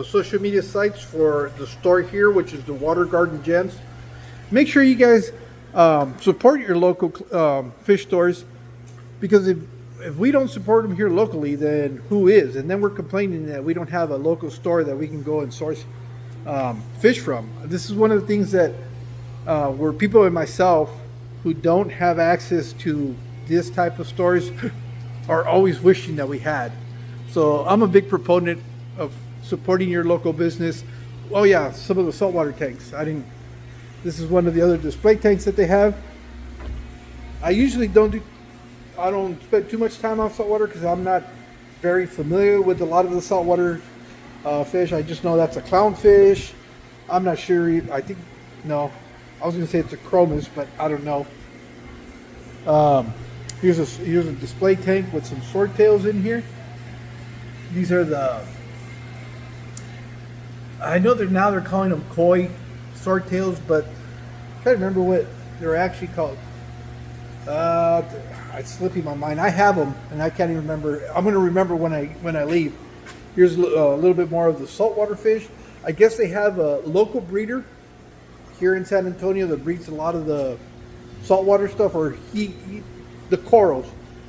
social media sites for the store here, which is the Water Garden Gems. Make sure you guys support your local fish stores, because if we don't support them here locally, then who is? And then we're complaining that we don't have a local store that we can go and source fish from. This is one of the things that where people like myself who don't have access to this type of stores are always wishing that we had. So I'm a big proponent of supporting your local business. Oh yeah, some of the saltwater tanks. This is one of the other display tanks that they have. I usually don't spend too much time on saltwater because I'm not very familiar with a lot of the saltwater fish. I just know that's a clownfish. I'm not sure. I was going to say it's a chromis, but I don't know. Here's a display tank with some swordtails in here. These are I know they're calling them koi swordtails, but I'm trying to remember what they're actually called. It's slipping my mind. I have them, and I can't even remember. I'm going to remember when I leave. Here's a little bit more of the saltwater fish. I guess they have a local breeder here in San Antonio that breeds a lot of the saltwater stuff, or the corals.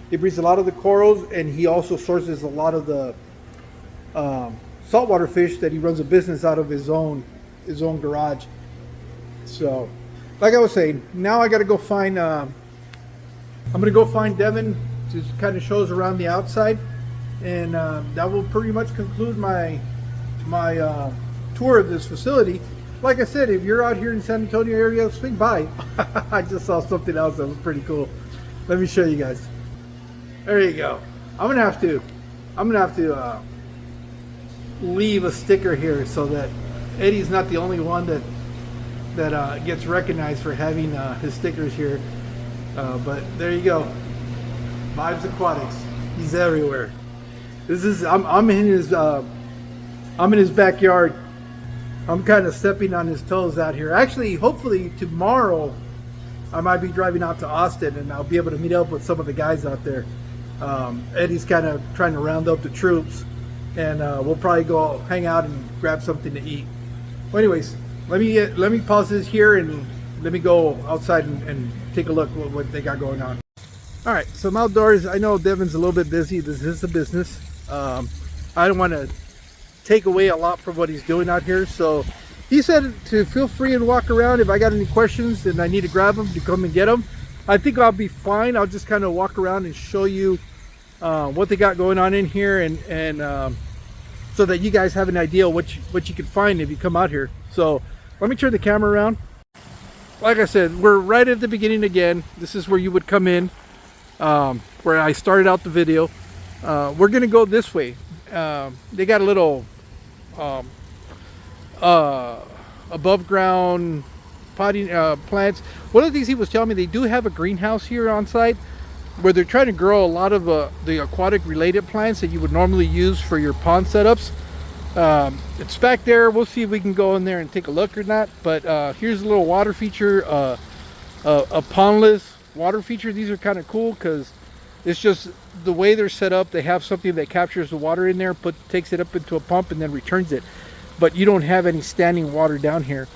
He breeds a lot of the corals, and he also sources a lot of the saltwater fish that he runs a business out of his own garage. So, like I was saying, now I got to go find. I'm going to go find Devin to kind of show us around the outside, and that will pretty much conclude my tour of this facility. Like I said, if you're out here in San Antonio area, swing by. I just saw something else that was pretty cool. Let me show you guys. There you go. I'm gonna have to leave a sticker here so that Eddie's not the only one that gets recognized for having his stickers here. But there you go. Vibes Aquatics. He's everywhere. I'm in his backyard. I'm kind of stepping on his toes out here. Actually, hopefully tomorrow I might be driving out to Austin, and I'll be able to meet up with some of the guys out there. Eddie's kind of trying to round up the troops, and we'll probably go hang out and grab something to eat. Well, anyways, let me pause this here and let me go outside and take a look what they got going on. All right, so I'm outdoors. I know Devin's a little bit busy. This is a business. I don't want to take away a lot from what he's doing out here, so he said to feel free and walk around. If I got any questions and I need to grab them, to come and get them. I think I'll be fine. I'll just kind of walk around and show you what they got going on in here, and so that you guys have an idea what you can find if you come out here. So let me turn the camera around. Like I said, we're right at the beginning again. This is where you would come in, where I started out the video. We're gonna go this way. They got a little above ground potting plants. One of the things he was telling me, they do have a greenhouse here on site where they're trying to grow a lot of the aquatic related plants that you would normally use for your pond setups. It's back there. We'll see if we can go in there and take a look or not. But here's a little water feature, a pondless water feature. These are kind of cool because it's just the way they're set up. They have something that captures the water in there, takes it up into a pump and then returns it. But you don't have any standing water down here.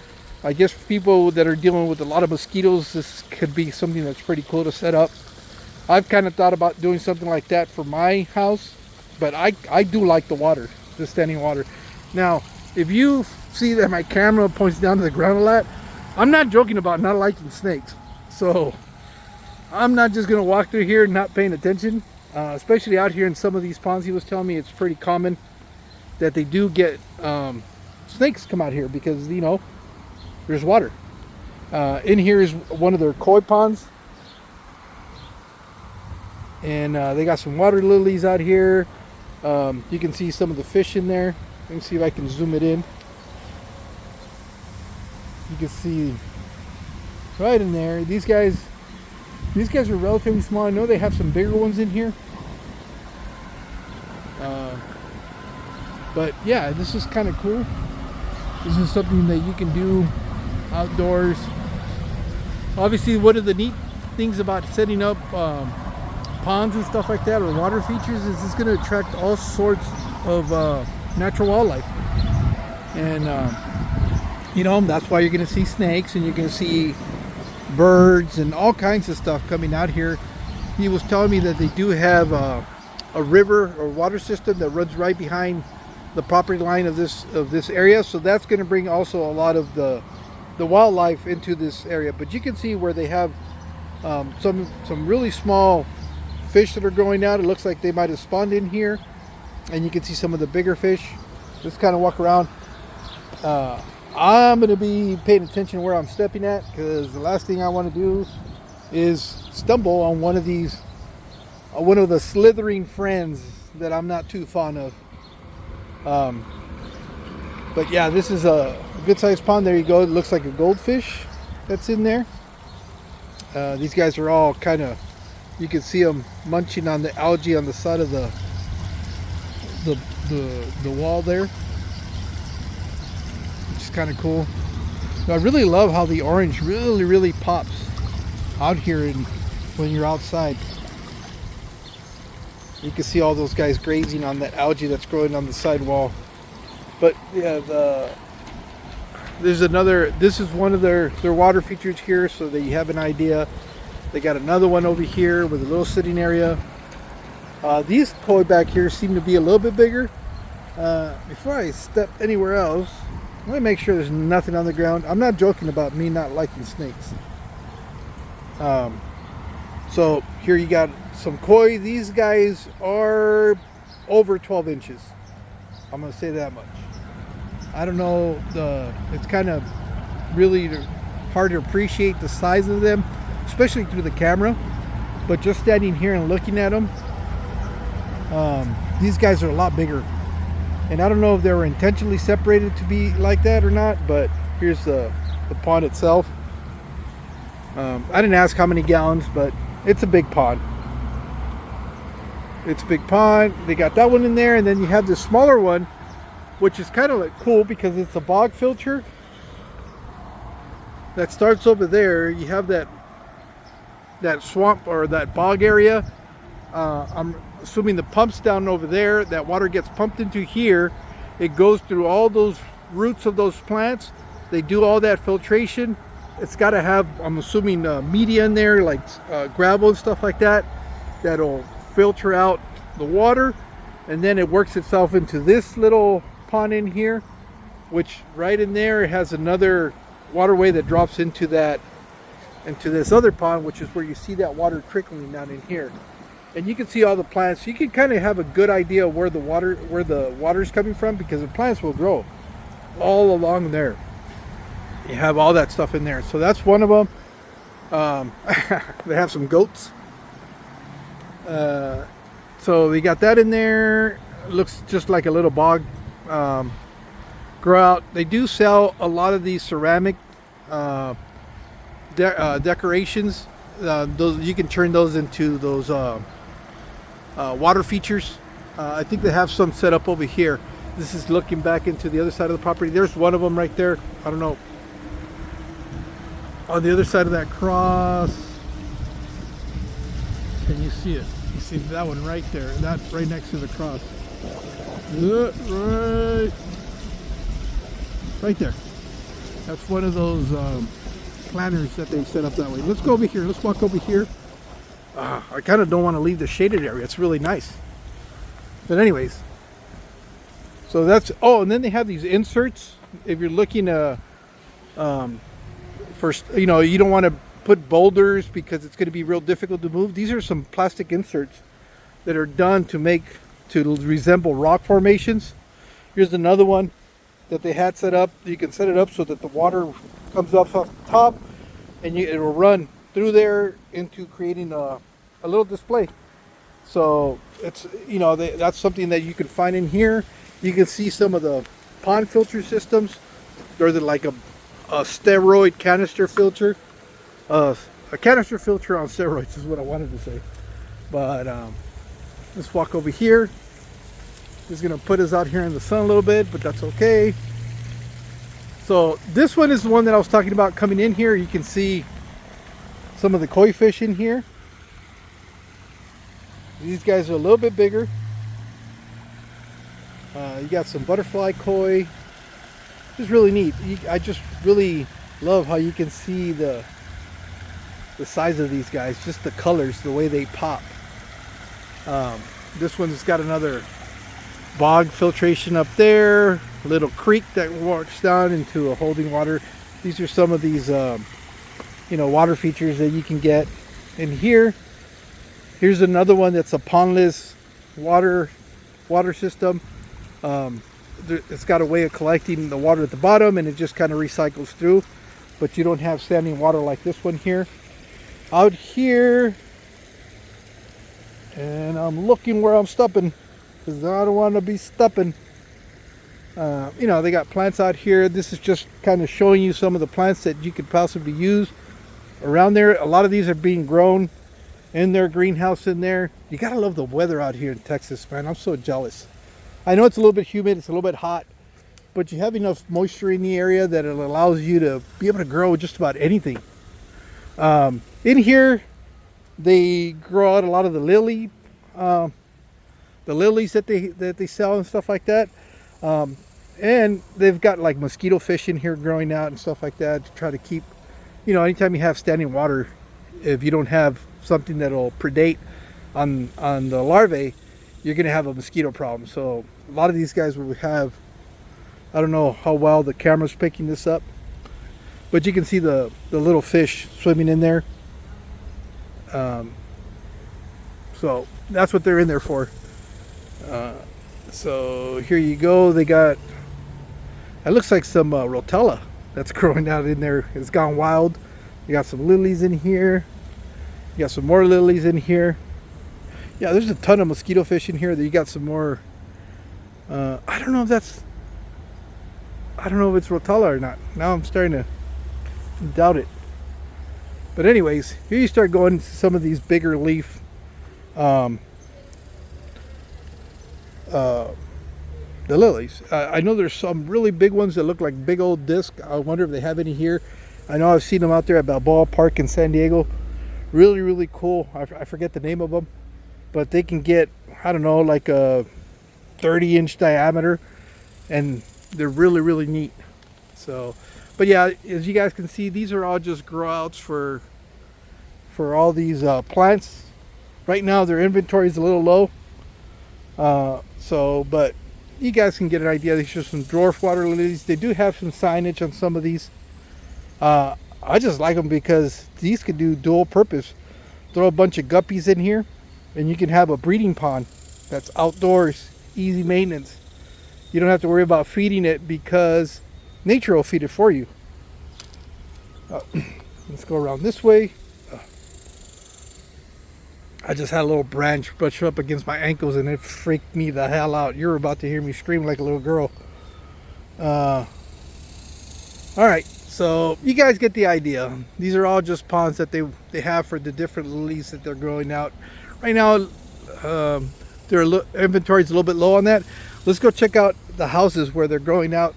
I guess for people that are dealing with a lot of mosquitoes, this could be something that's pretty cool to set up. I've kind of thought about doing something like that for my house, but I do like the water, the standing water. Now, if you see that my camera points down to the ground a lot, I'm not joking about not liking snakes. So I'm not just going to walk through here not paying attention, especially out here in some of these ponds. He was telling me it's pretty common that they do get snakes come out here because, you know, there's water. In here is one of their koi ponds. And they got some water lilies out here. You can see some of the fish in there. Let me see if I can zoom it in. You can see right in there. These guys are relatively small. I know they have some bigger ones in here. But yeah, this is kind of cool. This is something that you can do outdoors. Obviously, one of the neat things about setting up ponds and stuff like that, or water features, is it's going to attract all sorts of natural wildlife. And you know, that's why you're going to see snakes, and you're going to see birds and all kinds of stuff coming out here. He was telling me that they do have a river or water system that runs right behind the property line of this area, so that's going to bring also a lot of the wildlife into this area. But you can see where they have some really small fish that are growing out. It looks like they might have spawned in here, and you can see some of the bigger fish. Just kind of walk around. I'm going to be paying attention where I'm stepping at, because the last thing I want to do is stumble on one of the slithering friends that I'm not too fond of. But yeah, this is a good sized pond. There you go. It looks like a goldfish that's in there. These guys are all kind of, you can see them munching on the algae on the side of the wall there, which is kind of cool. I really love how the orange really pops out here when you're outside. You can see all those guys grazing on that algae that's growing on the sidewall. But yeah, this is one of their water features here, so that you have an idea. They got another one over here with a little sitting area. These koi back here seem to be a little bit bigger. Before I step anywhere else, let me make sure there's nothing on the ground. I'm not joking about me not liking snakes. So here you got some koi. These guys are over 12 inches. I'm going to say that much. I don't know, it's kind of really hard to appreciate the size of them, especially through the camera. But just standing here and looking at them, these guys are a lot bigger. And I don't know if they were intentionally separated to be like that or not, but here's the pond itself. I didn't ask how many gallons, but it's a big pond. It's a big pond. They got that one in there, and then you have this smaller one, which is kind of like cool because it's a bog filter that starts over there. You have that swamp or that bog area. I'm assuming the pump's down over there. That water gets pumped into here. It goes through all those roots of those plants. They do all that filtration. It's got to have, I'm assuming, media in there, like gravel and stuff like that, that'll filter out the water, and then it works itself into this little pond in here, which right in there has another waterway that drops into this other pond, which is where you see that water trickling down in here. And you can see all the plants. You can kind of have a good idea of where the water is coming from, because the plants will grow all along there. You have all that stuff in there. So that's one of them. They have some goats. So they got that in there. It looks just like a little bog grow out. They do sell a lot of these ceramic decorations. Those, you can turn those into those water features. I think they have some set up over here. This is looking back into the other side of the property. There's one of them right there. I don't know. On the other side of that cross, can you see it? You see that one right there. That's right next to the cross. Right there. That's one of those planters that they've set up that way. Let's go over here. Let's walk over here. I kind of don't want to leave the shaded area. It's really nice. But anyways, so that's, oh, and then they have these inserts. If you're looking first, you know, you don't want to put boulders because it's going to be real difficult to move. These are some plastic inserts that are done to resemble rock formations. Here's another one that they had set up. You can set it up so that the water comes up off the top, and it will run through there into creating a little display. So it's, you know, that's something that you can find in here. You can see some of the pond filter systems. They're like a steroid canister filter. A canister filter on steroids is what I wanted to say. But let's walk over here. He's gonna put us out here in the sun a little bit, but that's okay. So this one is the one that I was talking about coming in here. You can see some of the koi fish in here. These guys are a little bit bigger. You got some butterfly koi. It's really neat. I just really love how you can see the size of these guys, just the colors, the way they pop. This one's got another bog filtration up there, a little creek that walks down into a holding water. These are some of these water features that you can get in here. Here's another one that's a pondless water system. It's got a way of collecting the water at the bottom, and it just kind of recycles through, but you don't have standing water like this one here. Out here, and I'm looking where I'm stopping because I don't want to be stopping. They got plants out here. This is just kind of showing you some of the plants that you could possibly use around there. A lot of these are being grown in their greenhouse in there. You gotta love the weather out here in Texas, man. I'm so jealous. I know it's a little bit humid, it's a little bit hot, but you have enough moisture in the area that it allows you to be able to grow just about anything. In here, they grow out a lot of the lilies that they sell and stuff like that. And they've got like mosquito fish in here growing out and stuff like that to try to keep, anytime you have standing water, if you don't have something that'll predate on the larvae, you're going to have a mosquito problem. So a lot of these guys will have, I don't know how well the camera's picking this up, but you can see the little fish swimming in there. So that's what they're in there for. So here you go. They got, it looks like some rotella that's growing out in there. It's gone wild. You got some lilies in here. You got some more lilies in here. Yeah, there's a ton of mosquito fish in here. You got some more. I don't know if it's rotella or not. Now I'm starting to doubt it. But anyways, here you start going to some of these bigger leaf the lilies. I know there's some really big ones that look like big old disc. I wonder if they have any here. I know I've seen them out there at Balboa Park in San Diego. Really, really cool. I forget the name of them, but they can get, I don't know, like a 30-inch diameter, and they're really, really neat. So, but yeah, as you guys can see, these are all just grow outs for all these plants. Right now, their inventory is a little low. But you guys can get an idea. These are some dwarf water lilies. They do have some signage on some of these. I just like them because these could do dual purpose. Throw a bunch of guppies in here, and you can have a breeding pond that's outdoors, easy maintenance. You don't have to worry about feeding it because nature will feed it for you. Let's go around this way. I just had a little branch brush up against my ankles, and it freaked me the hell out. You're about to hear me scream like a little girl. All right, so you guys get the idea. These are all just ponds that they have for the different lilies that they're growing out. Right now, their inventory is a little bit low on that. Let's go check out the houses where they're growing out,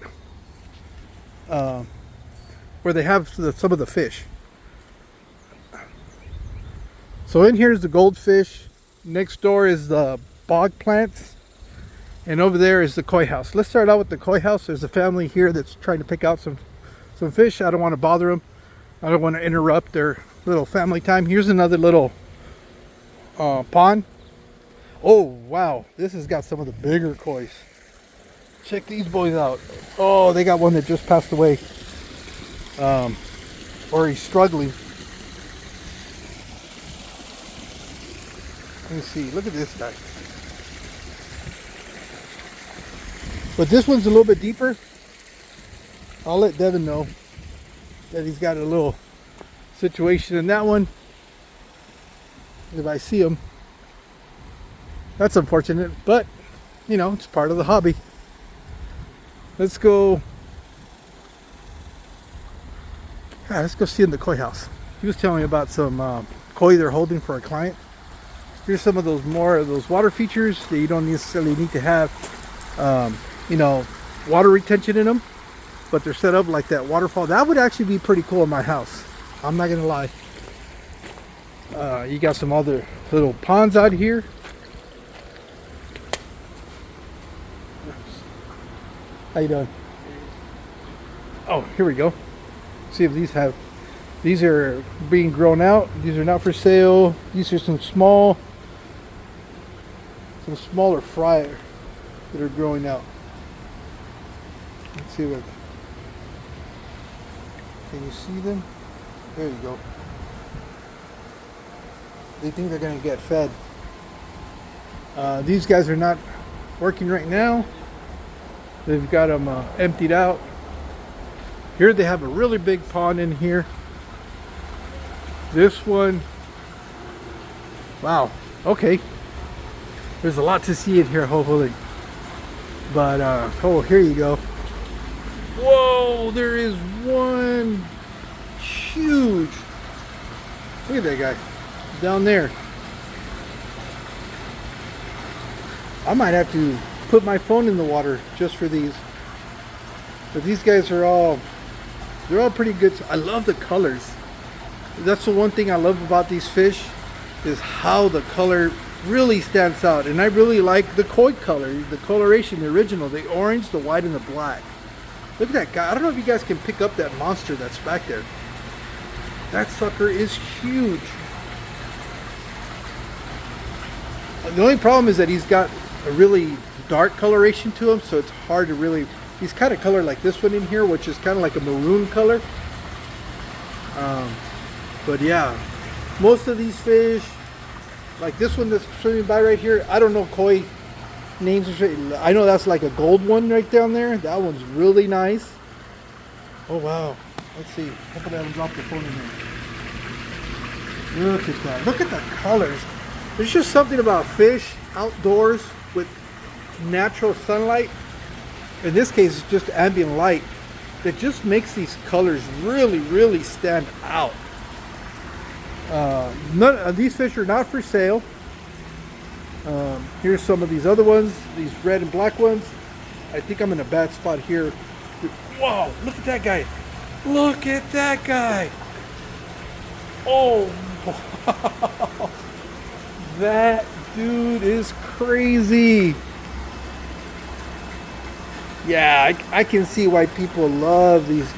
where they have some of the fish. So in here is the goldfish. Next door is the bog plants. And over there is the koi house. Let's start out with the koi house. There's a family here that's trying to pick out some fish. I don't want to bother them. I don't want to interrupt their little family time. Here's another little pond. Oh, wow. This has got some of the bigger kois. Check these boys out. Oh, they got one that just passed away. Or he's struggling. Let me see. Look at this guy. But this one's a little bit deeper. I'll let Devin know that he's got a little situation in that one. If I see him. That's unfortunate, but it's part of the hobby. Let's go. Let's go see in the koi house. He was telling me about some koi they're holding for a client. Here's some of those water features that you don't necessarily need to have, water retention in them. but they're set up like that waterfall. That would actually be pretty cool in my house. I'm not gonna lie. You got some other little ponds out here. How you doing? Oh, here we go. See if these have. These are being grown out. These are not for sale. These are some smaller fry that are growing out. Let's see what. Can you see them? There you go. They think they're going to get fed. These guys are not working right now. They've got them emptied out. Here they have a really big pond in here. This one, wow, okay. There's a lot to see in here, hopefully. But, oh, here you go. Whoa, there is one huge. Look at that guy down there. I might have to put my phone in the water just for these. But these guys are they're all pretty good. I love the colors. That's the one thing I love about these fish, is how the color really stands out. And I really like the koi color, the coloration, the original, the orange, the white, and the black. Look at that guy. I don't know if you guys can pick up that monster that's back there. That sucker is huge. The only problem is that he's got a really dark coloration to him, so it's hard to really. He's kind of colored like this one in here, which is kind of like a maroon color. But yeah, most of these fish, like this one that's swimming by right here, I don't know koi names. I know that's like a gold one right down there. That one's really nice. Oh wow, let's see. Hopefully I haven't dropped the phone in there. Look at that. Look at the colors. There's just something about fish outdoors with natural sunlight. In this case, it's just ambient light that just makes these colors really, really stand out. None of these fish are not for sale. Here's some of these other ones, these red and black ones. I think I'm in a bad spot here. Whoa, look at that guy. Look at that guy. Oh, wow. That dude is crazy. Yeah, I can see why people love these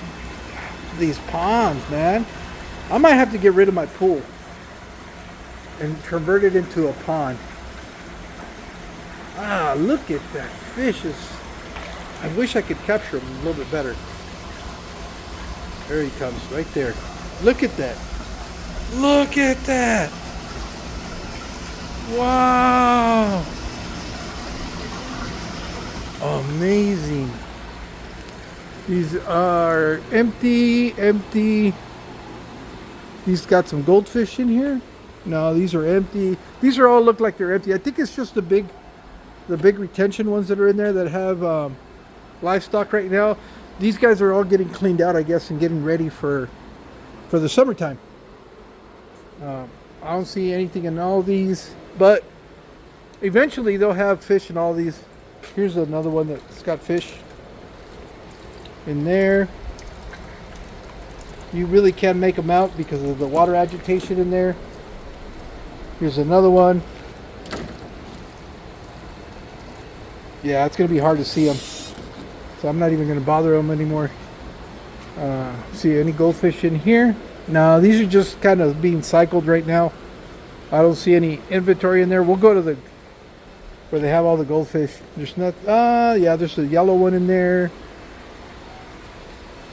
ponds, man. I might have to get rid of my pool and convert it into a pond. Ah, look at that fish. I wish I could capture him a little bit better. There he comes, right there. Look at that. Look at that. Wow. Amazing. These are empty. These got some goldfish in here. No, these are empty. These are all look like they're empty. I think it's just the big retention ones that are in there that have livestock right now. These guys are all getting cleaned out, I guess, and getting ready for the summertime. I don't see anything in all these, but eventually they'll have fish in all these. Here's another one that's got fish in there. You really can't make them out because of the water agitation in there. Here's another one. Yeah, it's going to be hard to see them. So I'm not even going to bother them anymore. See any goldfish in here? No, these are just kind of being cycled right now. I don't see any inventory in there. We'll go to where they have all the goldfish. There's not, yeah, there's a yellow one in there.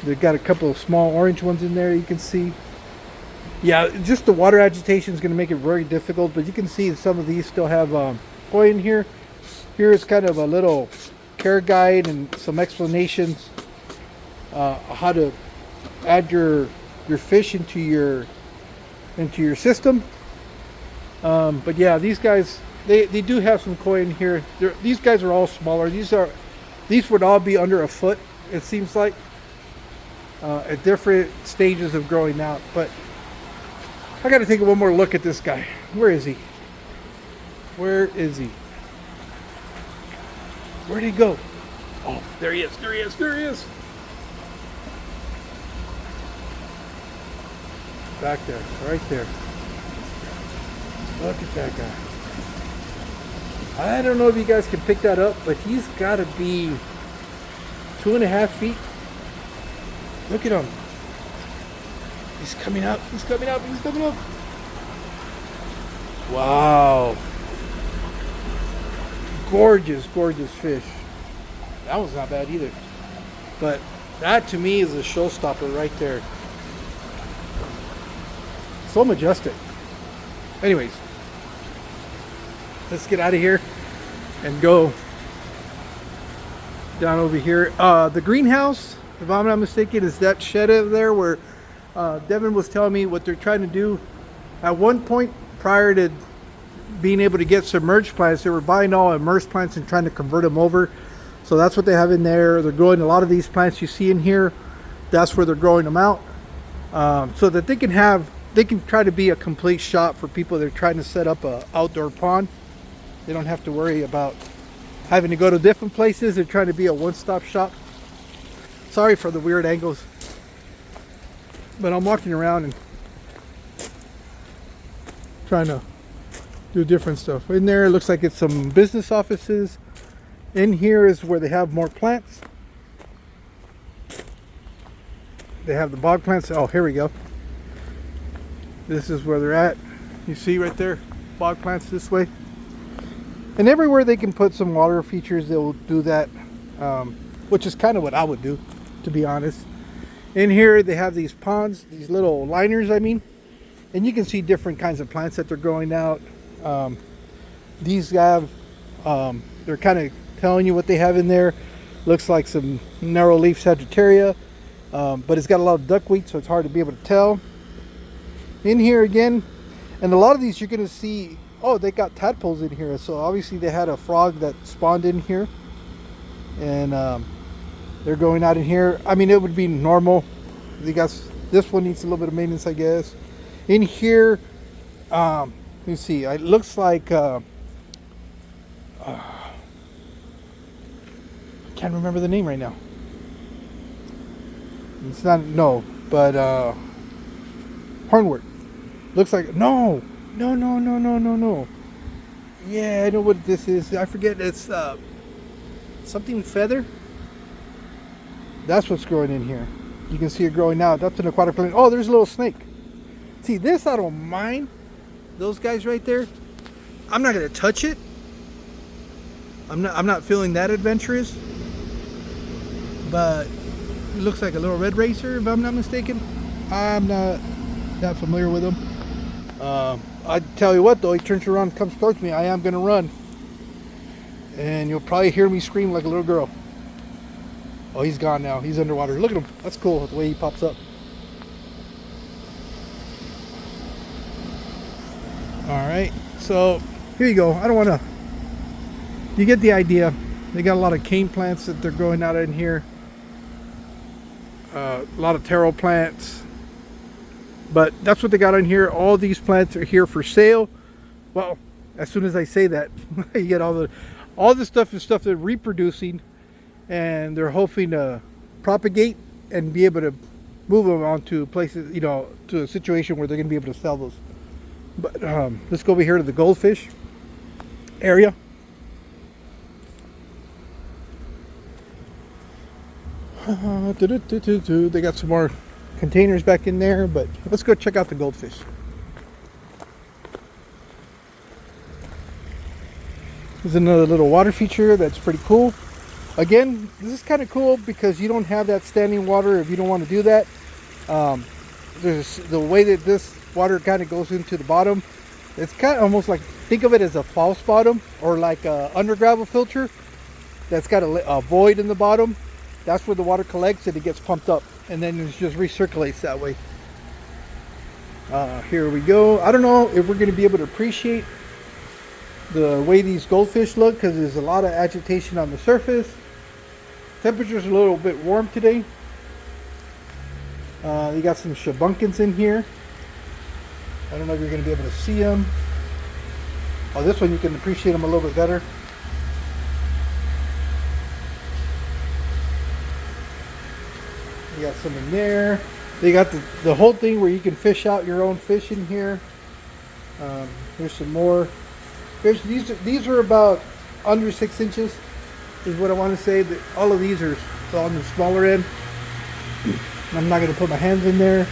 They've got a couple of small orange ones in there you can see. Yeah, just the water agitation is going to make it very difficult, but you can see some of these still have koi in here. Here's kind of a little care guide and some explanations how to add your fish into your system. But yeah, these guys, they do have some koi in here. These guys are all smaller. These would all be under a foot, it seems like. At different stages of growing out, but I got to take one more look at this guy. Where is he? Where is he? Where'd he go? Oh, there he is. There he is. There he is. Back there, right there. Look at that guy. I don't know if you guys can pick that up, but he's got to be 2.5 feet. Look at him. He's coming up. He's coming up. He's coming up. Wow. Gorgeous, gorgeous fish. That was not bad either. But that to me is a showstopper right there. So majestic. Anyways, let's get out of here and go down over here. The greenhouse, if I'm not mistaken, is that shed over there where Devin was telling me what they're trying to do. At one point prior to being able to get submerged plants, they were buying all immersed plants and trying to convert them over. So that's what they have in there. They're growing a lot of these plants you see in here. That's where they're growing them out, so that they can try to be a complete shop for people that are trying to set up a outdoor pond. They don't have to worry about having to go to different places. They're trying to be a one-stop shop. Sorry for the weird angles, but I'm walking around and trying to do different stuff. In there, it looks like it's some business offices. In here is where they have more plants. They have the bog plants. Oh, here we go. This is where they're at. You see right there, bog plants this way. And everywhere they can put some water features, they'll do that, which is kind of what I would do, to be honest. In here, they have these ponds, these little liners, I mean. And you can see different kinds of plants that they're growing out. These have, they're kind of telling you what they have in there. Looks like some narrow leaf Sagittaria, but it's got a lot of duckweed, so it's hard to be able to tell. In here again, and a lot of these you're going to see, oh, they got tadpoles in here, so obviously they had a frog that spawned in here, and they're going out in here. I mean, it would be normal. They got, this one needs a little bit of maintenance, I guess. In here, let me see, it looks like I can't remember the name right now. It's not, no, but hornwort. Looks like, no. Yeah, I know what this is. I forget. It's something feather. That's what's growing in here. You can see it growing out. That's an aquatic plant. Oh, there's a little snake. See, this I don't mind. Those guys right there. I'm not gonna touch it. I'm not feeling that adventurous. But it looks like a little red racer, if I'm not mistaken. I'm not that familiar with him. I tell you what though, he turns around and comes towards me, I am gonna run. And you'll probably hear me scream like a little girl. Oh, he's gone now. He's underwater. Look at him. That's cool, the way he pops up. Alright, so here you go. I don't want to... You get the idea. They got a lot of cane plants that they're growing out in here. A lot of taro plants. But that's what they got in here. All these plants are here for sale. Well, as soon as I say that, you get all the stuff is stuff they're reproducing, and they're hoping to propagate and be able to move them onto places, you know, to a situation where they're going to be able to sell those. But let's go over here to the goldfish area. They got some more containers back in there, but let's go check out the goldfish. There's another little water feature that's pretty cool. Again, this is kind of cool because you don't have that standing water if you don't want to do that. There's the way that this water kind of goes into the bottom. It's kind of almost like, think of it as a false bottom, or like a undergravel filter that's got a void in the bottom. That's where the water collects and it gets pumped up, and then it just recirculates that way. Here we go. I don't know if we're going to be able to appreciate the way these goldfish look because there's a lot of agitation on the surface. Temperature's a little bit warm today. You got some shabunkins in here. I don't know if you're going to be able to see them. Oh, this one you can appreciate them a little bit better. You got some in there. They got the whole thing where you can fish out your own fish in here. Here's some more. These are about under 6 inches, is what I want to say. That all of these are on the smaller end. I'm not going to put my hands in there.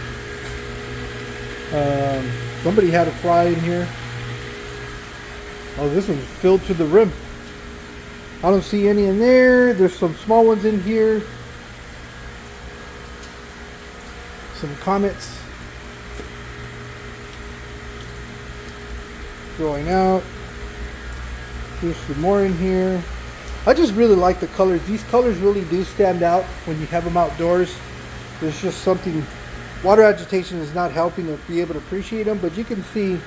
Somebody had a fly in here. Oh, this one's filled to the rim. I don't see any in there. There's some small ones in here. Some comets growing out. There's some more in here. I just really like the colors. These colors really do stand out when you have them outdoors. There's just something. Water agitation is not helping to be able to appreciate them, but you can see,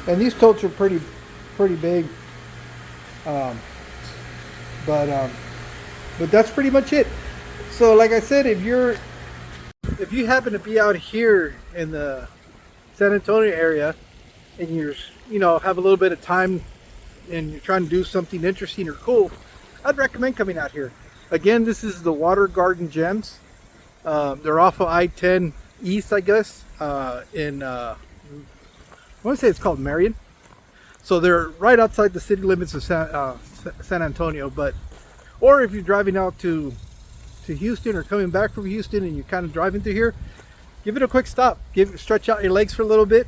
and these totes are pretty big. But that's pretty much it. So like I said, if you happen to be out here in the San Antonio area and you're have a little bit of time and you're trying to do something interesting or cool, I'd recommend coming out here. Again, this is the Water Garden Gems. They're off of I-10 East, I guess, in I want to say it's called Marion. So they're right outside the city limits of San Antonio. Or if you're driving out to Houston or coming back from Houston and you're kind of driving through here, give it a quick stop. Stretch out your legs for a little bit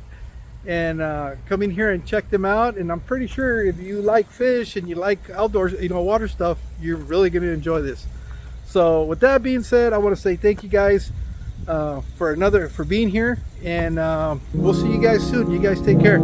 and come in here and check them out. And I'm pretty sure if you like fish and you like outdoors, water stuff, you're really going to enjoy this. So with that being said, I want to say thank you guys for being here, and we'll see you guys soon. You guys take care.